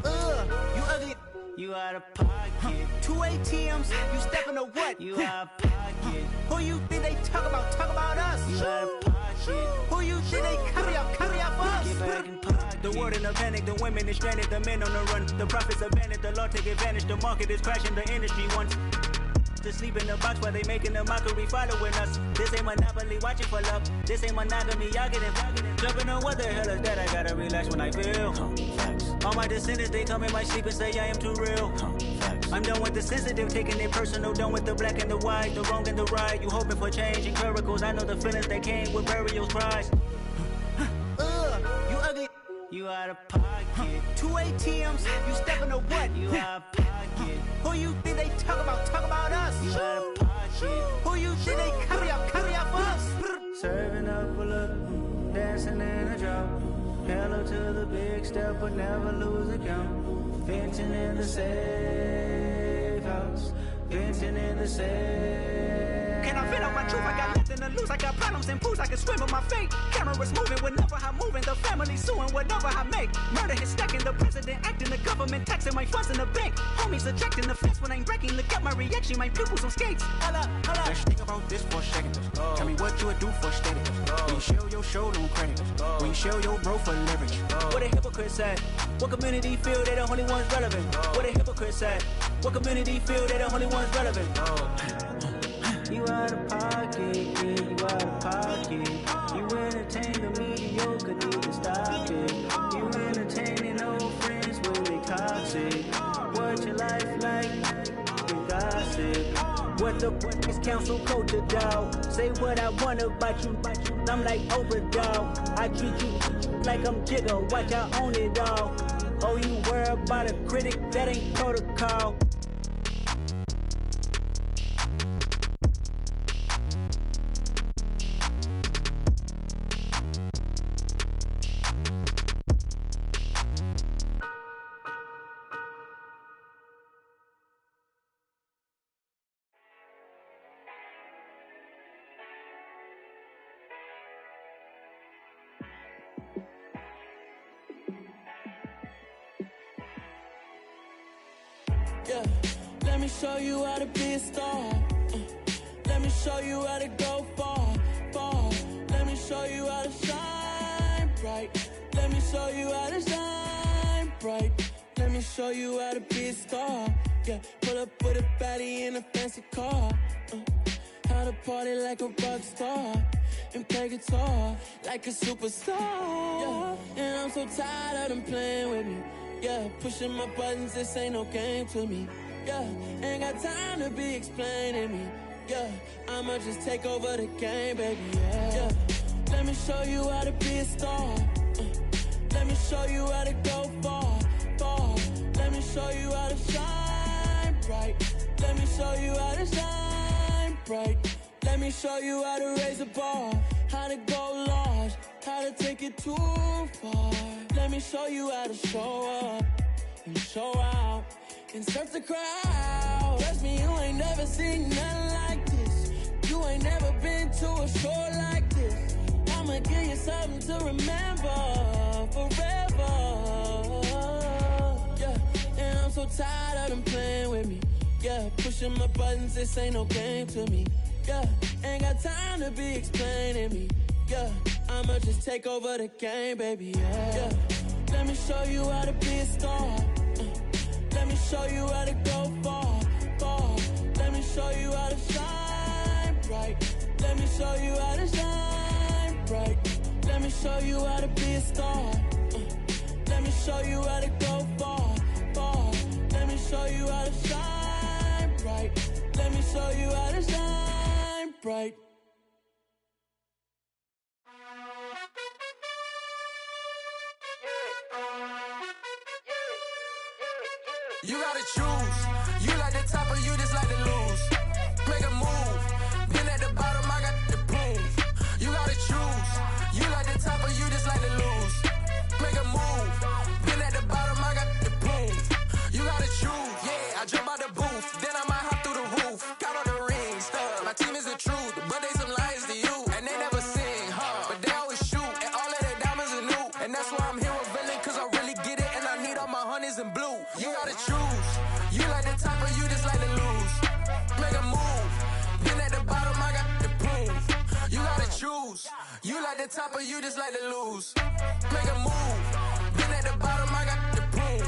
You ugly. You out of pocket. 2 ATMs, you stepping or what? You out of pocket. Who you think they talk about? Talk about us. You out of pocket. Who you think they cover up for us? Get back in pocket. The world in a panic, the women is stranded, the men on the run. The profits abandoned, the law take advantage. The market is crashing, the industry wants to sleep in the box while they making a mockery following us. This ain't Monopoly, watch it for love. This ain't monogamy, y'all get it. Jumping on what the hell is that? I gotta relax when I feel. All my descendants, they come in my sleep and say I am too real. I'm done with the sensitive, taking it personal. Done with the black and the white, the wrong and the right. You hoping for change and miracles. I know the feelings that came with burial cries. You ugly. You You out of pocket. 2 ATMs, you stepping to what? You out of pocket. Who you think they talk about? Talk about us. You out of pocket. Who you think they carry up for us? Serving up a look, dancing in a drop. Hello to the big step, but never lose a count. Venting in the safe house. Venting in the safe. Can I vent out my truth? I got nothing to lose. I got problems and pools. I can swim in my fate. Cameras moving whenever I'm moving. The family suing whatever I make. Murder is stacking. The president acting. The government taxing my funds in the bank. Homies ejecting the fence when I'm breaking. Look at my reaction. My pupils on skates. Hold up. Let's think about this for a second. Tell me what you would do for status. When you show your show, no credit. When you show your bro for leverage. What a hypocrite said. What community feel they the only ones relevant? What a hypocrite said. What community feel they the only ones relevant? You out of pocket, yeah, you out of pocket. You entertain the mediocre, need to stop it. You entertaining old friends when they toxic. What your life like? You gossip. What the fuck is council culture, dog? Say what I want about you. I'm like Oprah, dog. I treat you like I'm Jigga. Watch I own it all. Oh, you worry about a critic? That ain't protocol. Yeah, let me show you how to be a star. Let me show you how to go far, far. Let me show you how to shine bright. Let me show you how to shine bright. Let me show you how to be a star. Yeah, pull up with a baddie in a fancy car. How to party like a rock star and play guitar like a superstar. Yeah, and I'm so tired of them playing with me. Yeah, pushing my buttons, this ain't no game to me. Yeah, ain't got time to be explaining me. Yeah, I'ma just take over the game, baby. Yeah, let me show you how to be a star. Let me show you how to go far, far. Let me show you how to shine bright. Let me show you how to shine bright. Let me show you how to raise the bar, how to go large, how to take it too far. Let me show you how to show up and show out and surf the crowd. Trust me, you ain't never seen nothing like this. You ain't never been to a show like this. I'ma give you something to remember forever. Yeah, and I'm so tired of them playing with me. Yeah, pushing my buttons, this ain't no game to me. Yeah, ain't got time to be explaining me. Yeah, I'ma just take over the game, baby. Yeah, let me show you how to be a star. Let me show you how to go far, far. Let me show you how to shine bright. Let me show you how to shine bright. Let me show you how to be a star. Let me show you how to go far, far. Let me show you how to shine bright. Let me show you how to shine bright. You gotta choose. You like the top or you just like to lose. Make a move. Been at the bottom, I got the proof. You gotta choose. You like the top or you just like to lose. Make a move. Been at the bottom, I got the proof. You gotta choose. Yeah, I jump out the booth. Then I might hop through the roof. Got all the rings. My team is the truth, but they some liars to you. And they never sing, but they always shoot. And all of their diamonds are new. And that's why I'm here with villain, cause I really get it. And I need all my honeys in blue. You gotta choose. You like the top or you just like to lose. Make a move. Been at the bottom, I got the proof. You gotta choose. You like the top or you just like to lose. Make a move. Been at the bottom, I got the proof.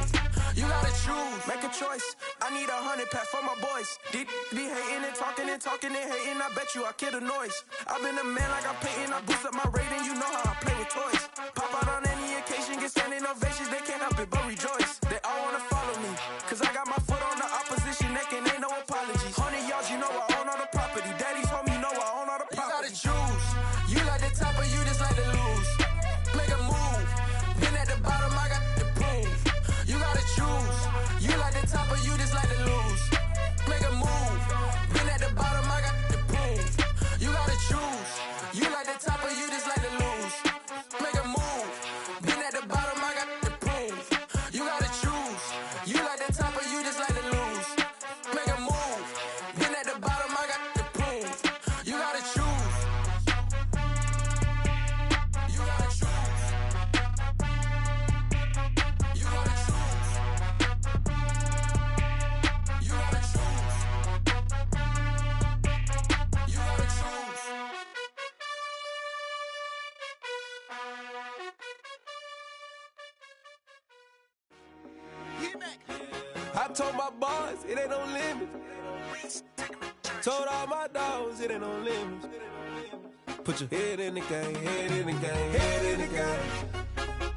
You gotta choose. Make a choice. I need 100 pack for my boys. Be hating and talking and talking and hating. I bet you I kill the noise. I've been a man like I'm Peyton. I boost up my rating. You know how I play with toys. Pop out on any occasion, get standing ovations. They can't help it but rejoice. They all wanna follow me, cause I got my foot on the opposition neck and ain't no apologies. 100 yards, you know I own all the property. Daddy's home, you know I own all the property. You gotta choose. You like the top or you just like to lose. Make a move. Been at the bottom, I told my boys, it ain't no limits. Told all my dogs, it ain't no limits. Put your head in the game, head in the game, head in the game.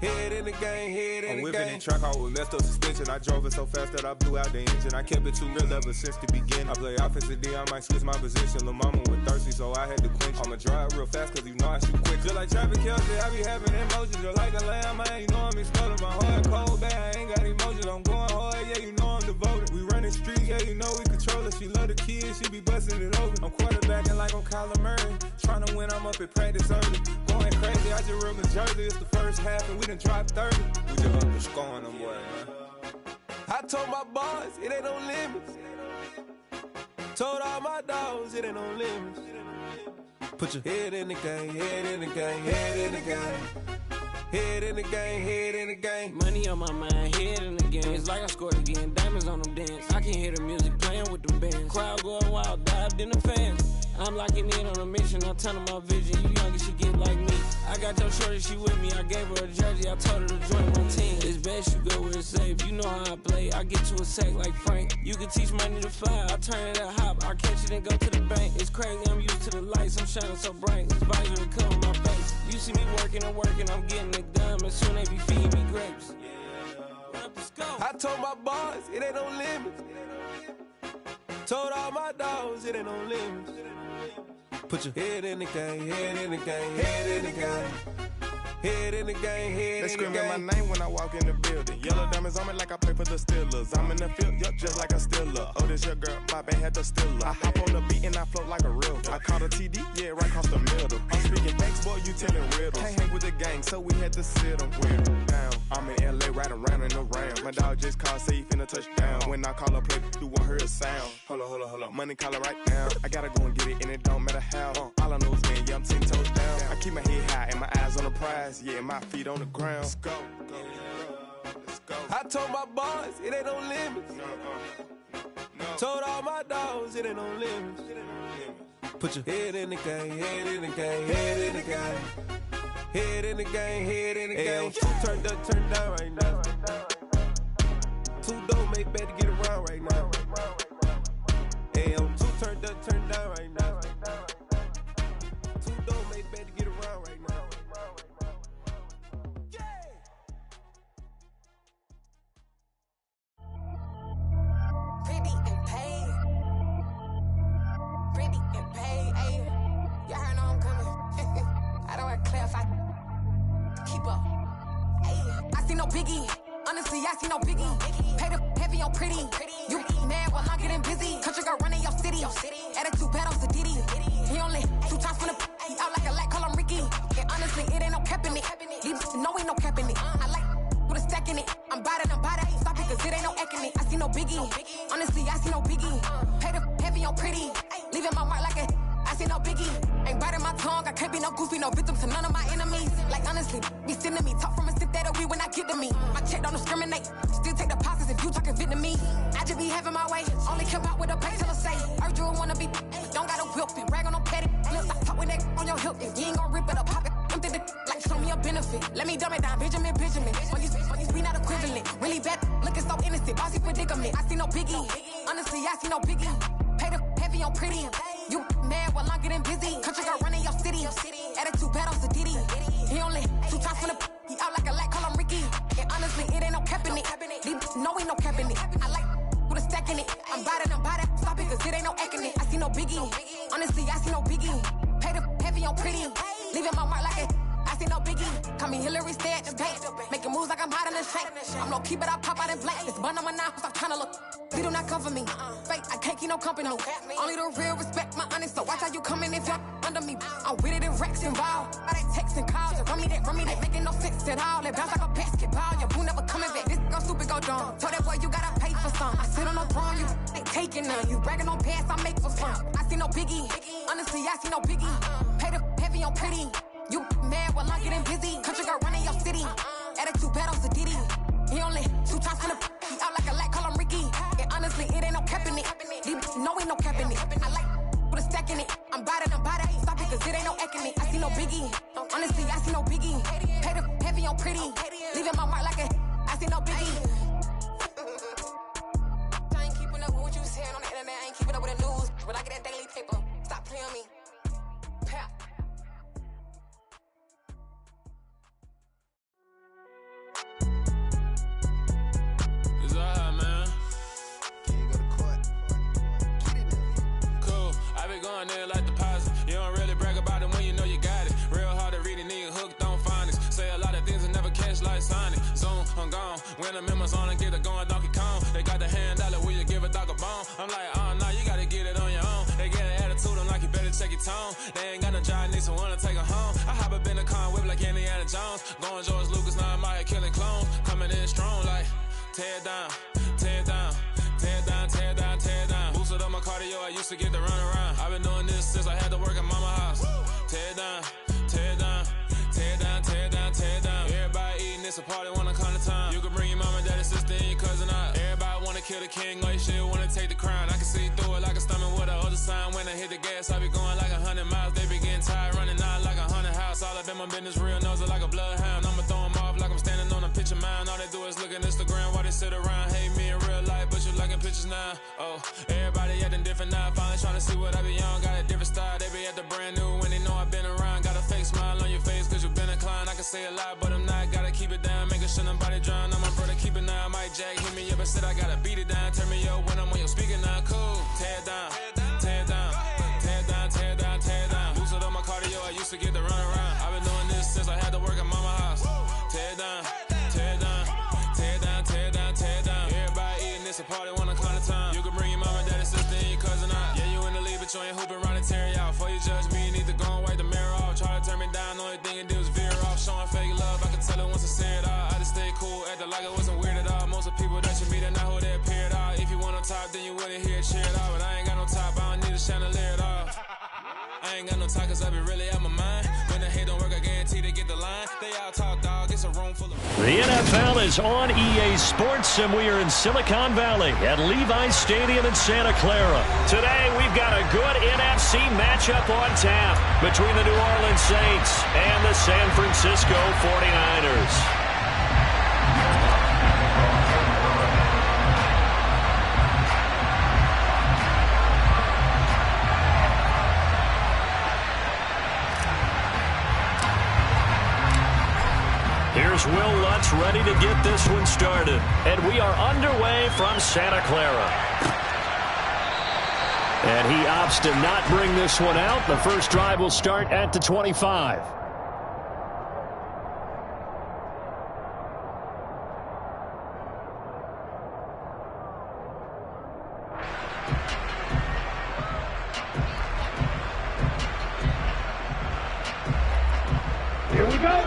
Head in the game, head in the game. I'm whipping the track out with messed up suspension. I drove it so fast that I blew out the engine. I kept it too real ever since the beginning. I play offensive D, I might switch my position. Lil' mama was thirsty, so I had to quench. I'ma drive real fast, cause you know I shoot quick. Just like traffic Kelsey, I be having emotions. Just like a lamb, man, you know I'm exploding. My heart cold, bad, I ain't got emotions. I'm going hard, yeah, you know I'm devoted. We running streets, yeah, you know we control it. She love the kids, she be busting it over. I'm quarterbacking like I'm Kyler Murray. Trying to win, I'm up at practice early. Going crazy, I just rub the jersey. It's the first half, and we done dropped 30. We just underscoring them, boy, man. I told my boys, it ain't no limits. Told all my dogs, it ain't no limits. Put your head in the game, head in the game, head in the game. Head in the game, head in the game. Money on my mind, head in the game. It's like I scored again, diamonds on them dance. I can hear the music playing with them bands. Crowd going wild, dived in the fans. I'm locking in on a mission, I'm telling my vision. You young, you should get like me. I got your shorty, she with me. I gave her a jersey, I told her to join my team. It's best you go where it's safe. You know how I play, I get to a sack like Frank. You can teach money to fly, I turn it at hop. I catch it and go to the bank. It's crazy, I'm used to the lights, I'm shining so bright. This visor will cover my face. You see me working and working, I'm getting it done. And soon they be feeding me grapes. I told my boys, it ain't no limits. Told all my dogs, it ain't no limits. Put your head in the game, head in the game, head in the game. Head in the game, head in the game. They screaming my name when I walk in the building. Yellow diamonds on me like I play for the Steelers. I'm in the field, yup, just like a Steeler. Oh, this your girl, my band had the Steeler. I hop on the beat and I float like a real. I caught a TD, yeah, right across the middle. I'm speaking thanks, boy, you telling riddles. Can't hang with the gang, so we had to sit them down. I'm in LA, riding around in the Ram. My dog just called, say he finna touchdown. When I call a play, you won't hear a sound. Hold on, money call it right now. I gotta go and get it, and it don't matter how. All I know is, man, yeah, I'm 10 toes down. I keep my head high and my eyes on the prize. Yeah, my feet on the ground. Let's go. Let's go. I told my boys, it ain't no limits. No. Told all my dogs, it ain't no limits. Put your head in the game, head in the game, head in the game. Head in the game, head in the game. Turned up, turned down right now. Two dope make better get around right now. Hey, I'm two turned up, turned down right now. Two dope make better get around right now. Pretty and paid. Pretty and paid, ayy. Y'all heard I'm coming. I don't want to clarify. Keep up. Ayy. I see no biggie. Honestly, I see no biggie. Pay the heavy on pretty. You mad while I'm getting busy. Country girl running your city. Attitude bad on the Diddy. He only 2 times from the he out like a lack, call him Ricky. And honestly, it ain't no cap in it. These know ain't no cap in it. I like with a stack in it. I'm about it. Stop it, cause it ain't no eck in it. I see no biggie. Honestly, I see no biggie. Pay the heavy on pretty. Leaving my mark like a I see no biggie. Ain't biting my tongue. I can't be no goofy, no victim to none of my enemies. Like honestly, be sending me talk from a sip that we when I get to me. My check don't discriminate. Still take deposits if you talking Vietnamese. I just be having my way. Only care about what the pay teller say. Urge you wanna be. Don't got a whip and brag on no petty. Let's stop talking that on your hip. If you ain't gon' rip it up, pop it. Empty the like show me a benefit. Let me dumb it down, Benjamin. Money's we not equivalent. Really bad, looking so innocent. Bossy predicament. I see no biggie. Honestly, I see no biggie. Pay the heavy on pretty. You mad while I'm getting busy. Country girl running your city. Attitude bad on the Diddy. He only 2 times from the he out like a lack, call him Ricky. And honestly, it ain't no cap in it. These know ain't no cap in it. I like with a stack in it. I'm about it. Stop it, cause it ain't no eck in it. I see no biggie. Honestly, I see no biggie. Pay the heavy on pretty. Leaving my mark like a I see no biggie. Call me Hillary, stay at the bank. Making moves like I'm hiding in shank. I'm low key, but I pop out in blank. It's bun on my knife, stop trying to look. They do not cover me. Fake, I can't keep no company. Only the real respect my honest. So watch how you coming if you're under me. I'm with it in Rex involved. I they texting calls. Run me that. Making no sense at all. It bounce like a basketball. Your boo never coming back. This go stupid, go dumb. Told that boy you gotta pay for some. I sit on no throne, you ain't taking none. You bragging on pants, I make for fun. I see no biggie. Honestly, I see no biggie. Pay the heavy on pretty. You mad while I'm getting busy. Country girl running your city. Attitude bad on the Diddy. He only 2 times from the he out like a lack, call him Ricky. And honestly, it ain't no cap in it. These know ain't no cap in it. I like with a stack in it. I'm about it. Stop it, cause it ain't no eck in it. I see no biggie. Honestly, I see no biggie. Pay the heavy on pretty. Leaving my mark like a I see no biggie. When I get that daily paper, stop playing me. Pap. It's alright, man. Can you go to court? Get it up. Cool. I been going there like deposit. You don't really brag about it when you know you got it. Real hard to read it, nigga hooked on phonics. Say a lot of things and never catch like Sonic. Zone, I'm gone. When I'm in my zone and get it going Donkey Kong. They got the hand dollar, will you give a dog a bone? I'm like, oh, nah, you gotta get it on your own. They get an attitude, I'm like, you better check your tone. They ain't got no job, need someone to take her home. I hop up in the car, whip like Indiana Jones. Going George Lucas, now I'm out here killing clones. Coming in strong like, tear down, tear down, tear down, tear down, tear down. Boosted up my cardio, I used to get to run around. I've been doing this since I had to work at mama house. Tear down, tear down, tear down, tear down, tear down. Everybody eating, it's a party, wanna come to time. You can bring your mama, daddy, sister, and your cousin out. Everybody wanna kill the king, like shit, wanna take the crown. I can see through it like a stomach with a other sign. When I hit the gas, I be going like 100 miles. They be getting tired, running out like 100 house. All up in my business, real nose it like a bloodhound. I'ma throw them off like I'm standing on a picture mound. All they do is look at Instagram while they sit around. Hate me in real life, but you liking pictures now. Oh, everybody acting different now. Finally trying to see what I be on. Got a different style, they be at the brand new when they know I've been around. Got a fake smile on your face cause you been inclined. I can say a lot, but I'm not. Gotta keep it down, making sure nobody drown. I'm my brother, keep it now. Mike Jack hit me up and said I gotta beat it down. Turn me up when I'm on your speaker now. Cool, tear down, tear down, tear down, tear down, tear down. Boosted up my cardio, I used to get to run around. I've been doing this since I had to work at mama house. Tear down, tear down, tear down, tear down, tear down. Everybody eating, it's a party, wanna come to time. You can bring your mama, daddy, sister, and your cousin out. Yeah, you in the league, but you ain't hooping around and tear you out. Before you judge me, you need to go and wipe the mirror off. Try to turn me down, only thing you do is veer off. Showing fake love, I can tell it once I say it all. I just stay cool, acting like it wasn't weird at all. Most of the people that you meet are not who they appear at all. If you want on top, then you wouldn't hear it cheer at all. But I ain't got no top, I don't need a chandelier at all. I ain't got no talk cause I be really out my mind. When the hate don't work, I guarantee they get the line. They all talk, dog, it's a room full of... The NFL is on EA Sports, and we are in Silicon Valley at Levi's Stadium in Santa Clara. Today, we've got a good NFC matchup on tap between the New Orleans Saints and the San Francisco 49ers. Here's Will Lutz ready to get this one started. And we are underway from Santa Clara. And he opts to not bring this one out. The first drive will start at the 25. Here we go.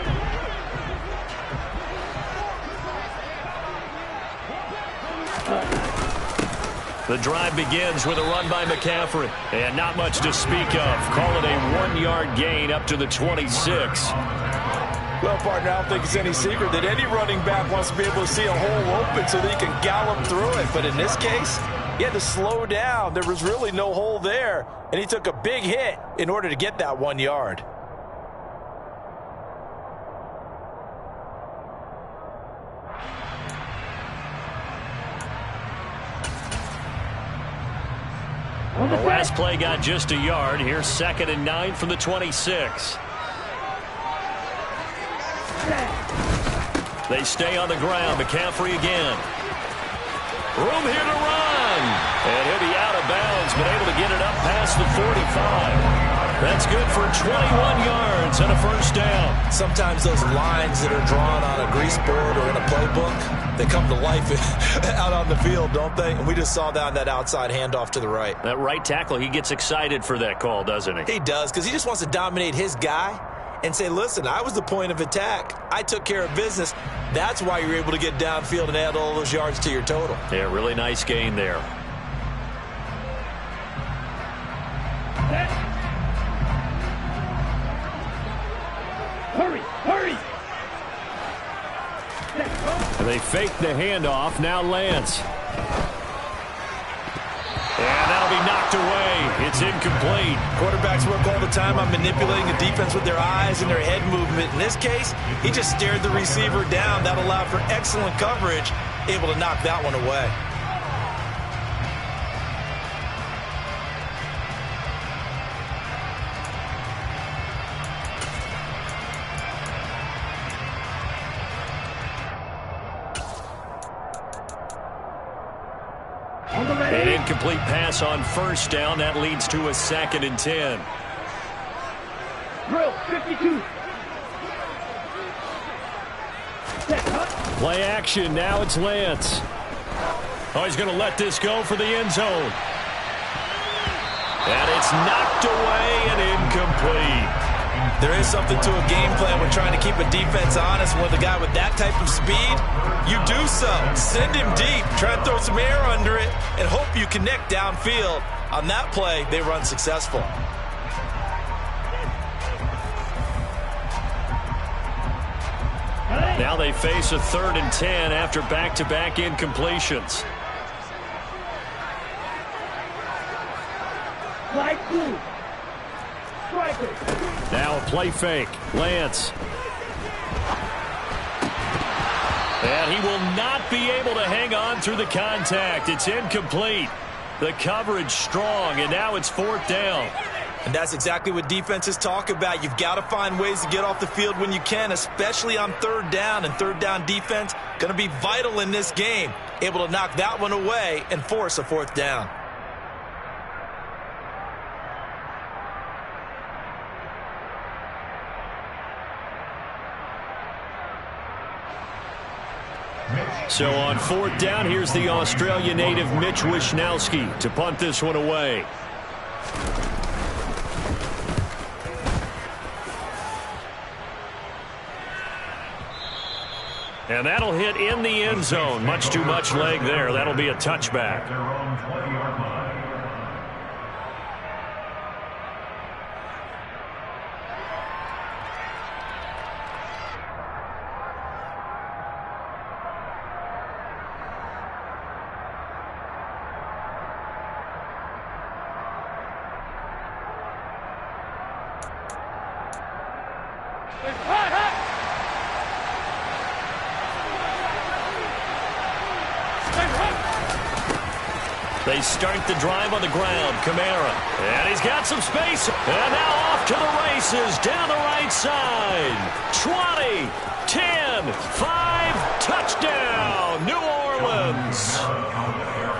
The drive begins with a run by McCaffrey. And not much to speak of. Call it a 1-yard gain up to the 26. Well, partner, I don't think it's any secret that any running back wants to be able to see a hole open so that he can gallop through it. But in this case, he had to slow down. There was really no hole there. And he took a big hit in order to get that 1 yard. The last play got just a yard. Here's 2nd and 9 from the 26. They stay on the ground. McCaffrey again. Room here to run. And he'll be out of bounds, but able to get it up past the 45. That's good for 21 yards and a first down. Sometimes those lines that are drawn on a grease board or in a playbook, they come to life out on the field, don't they? And we just saw that on that outside handoff to the right. That right tackle, he gets excited for that call, doesn't he? He does, because he just wants to dominate his guy and say, listen, I was the point of attack. I took care of business. That's why you're able to get downfield and add all those yards to your total. Yeah, really nice gain there. Hurry, hurry! They fake the handoff. Now Lance. And that'll be knocked away. It's incomplete. Quarterbacks work all the time on manipulating the defense with their eyes and their head movement. In this case, he just stared the receiver down. That allowed for excellent coverage, able to knock that one away. An incomplete pass on first down. That leads to a 2nd and 10. Drill 52. Play action. Now it's Lance. Oh, he's going to let this go for the end zone. And it's knocked away and incomplete. There is something to a game plan when trying to keep a defense honest. With a guy with that type of speed, you do so. Send him deep. Try and throw some air under it and hope you connect downfield. On that play, they run successful. Now they face a 3rd and 10 after back-to-back incompletions. Now a play fake. Lance. And he will not be able to hang on through the contact. It's incomplete. The coverage strong, and now it's 4th down. And that's exactly what defenses talk about. You've got to find ways to get off the field when you can, especially on 3rd down. And 3rd down defense going to be vital in this game. Able to knock that one away and force a 4th down. So on 4th down, here's the Australia native Mitch Wishnowsky to punt this one away. And that'll hit in the end zone. Much too much leg there. That'll be a touchback. They start the drive on the ground. Kamara. And he's got some space. And now off to the races. Down the right side. 20, 10, 5, touchdown. New Orleans.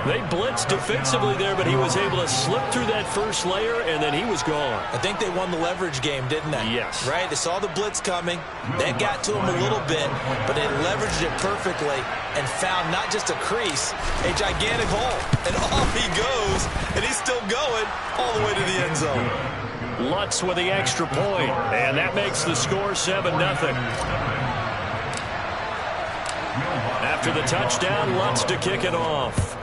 They blitzed defensively there, but he was able to slip through that first layer, and then he was gone. I think they won the leverage game, didn't they? Yes. Right? They saw the blitz coming. That got to him a little bit, but they leveraged it perfectly and found not just a crease, a gigantic hole. And off he goes, and he's still going all the way to the end zone. Lutz with the extra point, and that makes the score 7-0. After the touchdown, Lutz to kick it off.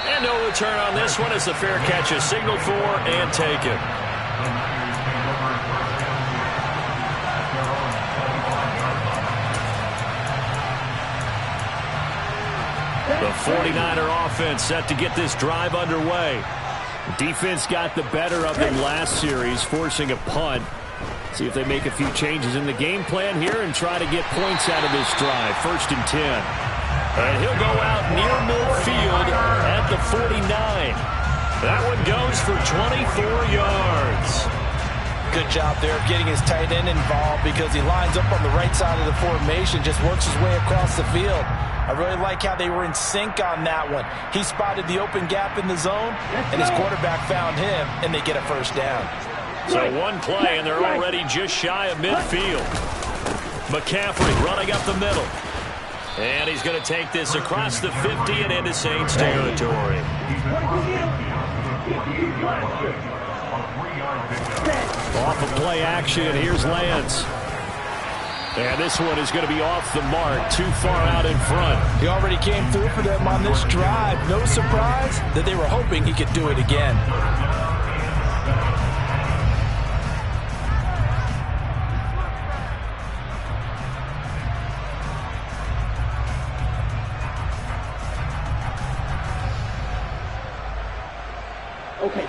And no return on this one as the fair catch is signaled for and taken. The 49er offense set to get this drive underway. The defense got the better of them last series, forcing a punt. See if they make a few changes in the game plan here and try to get points out of this drive. 1st and 10. And he'll go out near midfield at the 49. That one goes for 24 yards. Good job there of getting his tight end involved because he lines up on the right side of the formation, just works his way across the field. I really like how they were in sync on that one. He spotted the open gap in the zone, and his quarterback found him, and they get a 1st down. So one play, and they're already just shy of midfield. McCaffrey running up the middle. And he's going to take this across the 50 and into Saints territory. Off of play action, here's Lance. And this one is going to be off the mark, too far out in front. He already came through for them on this drive. No surprise that they were hoping he could do it again.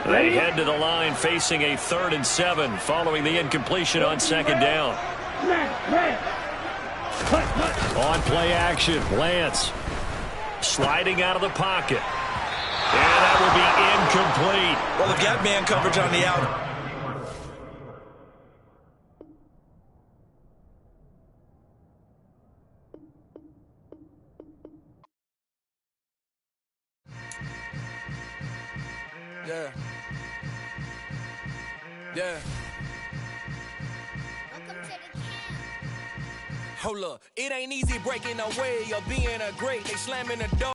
They head to the line facing a 3rd and 7 following the incompletion on 2nd down. On play action, Lance sliding out of the pocket. And that will be incomplete. Well, they've got man coverage on the out. Yeah. Yeah. Hold up, it ain't easy breaking away or being a great. They slamming the door.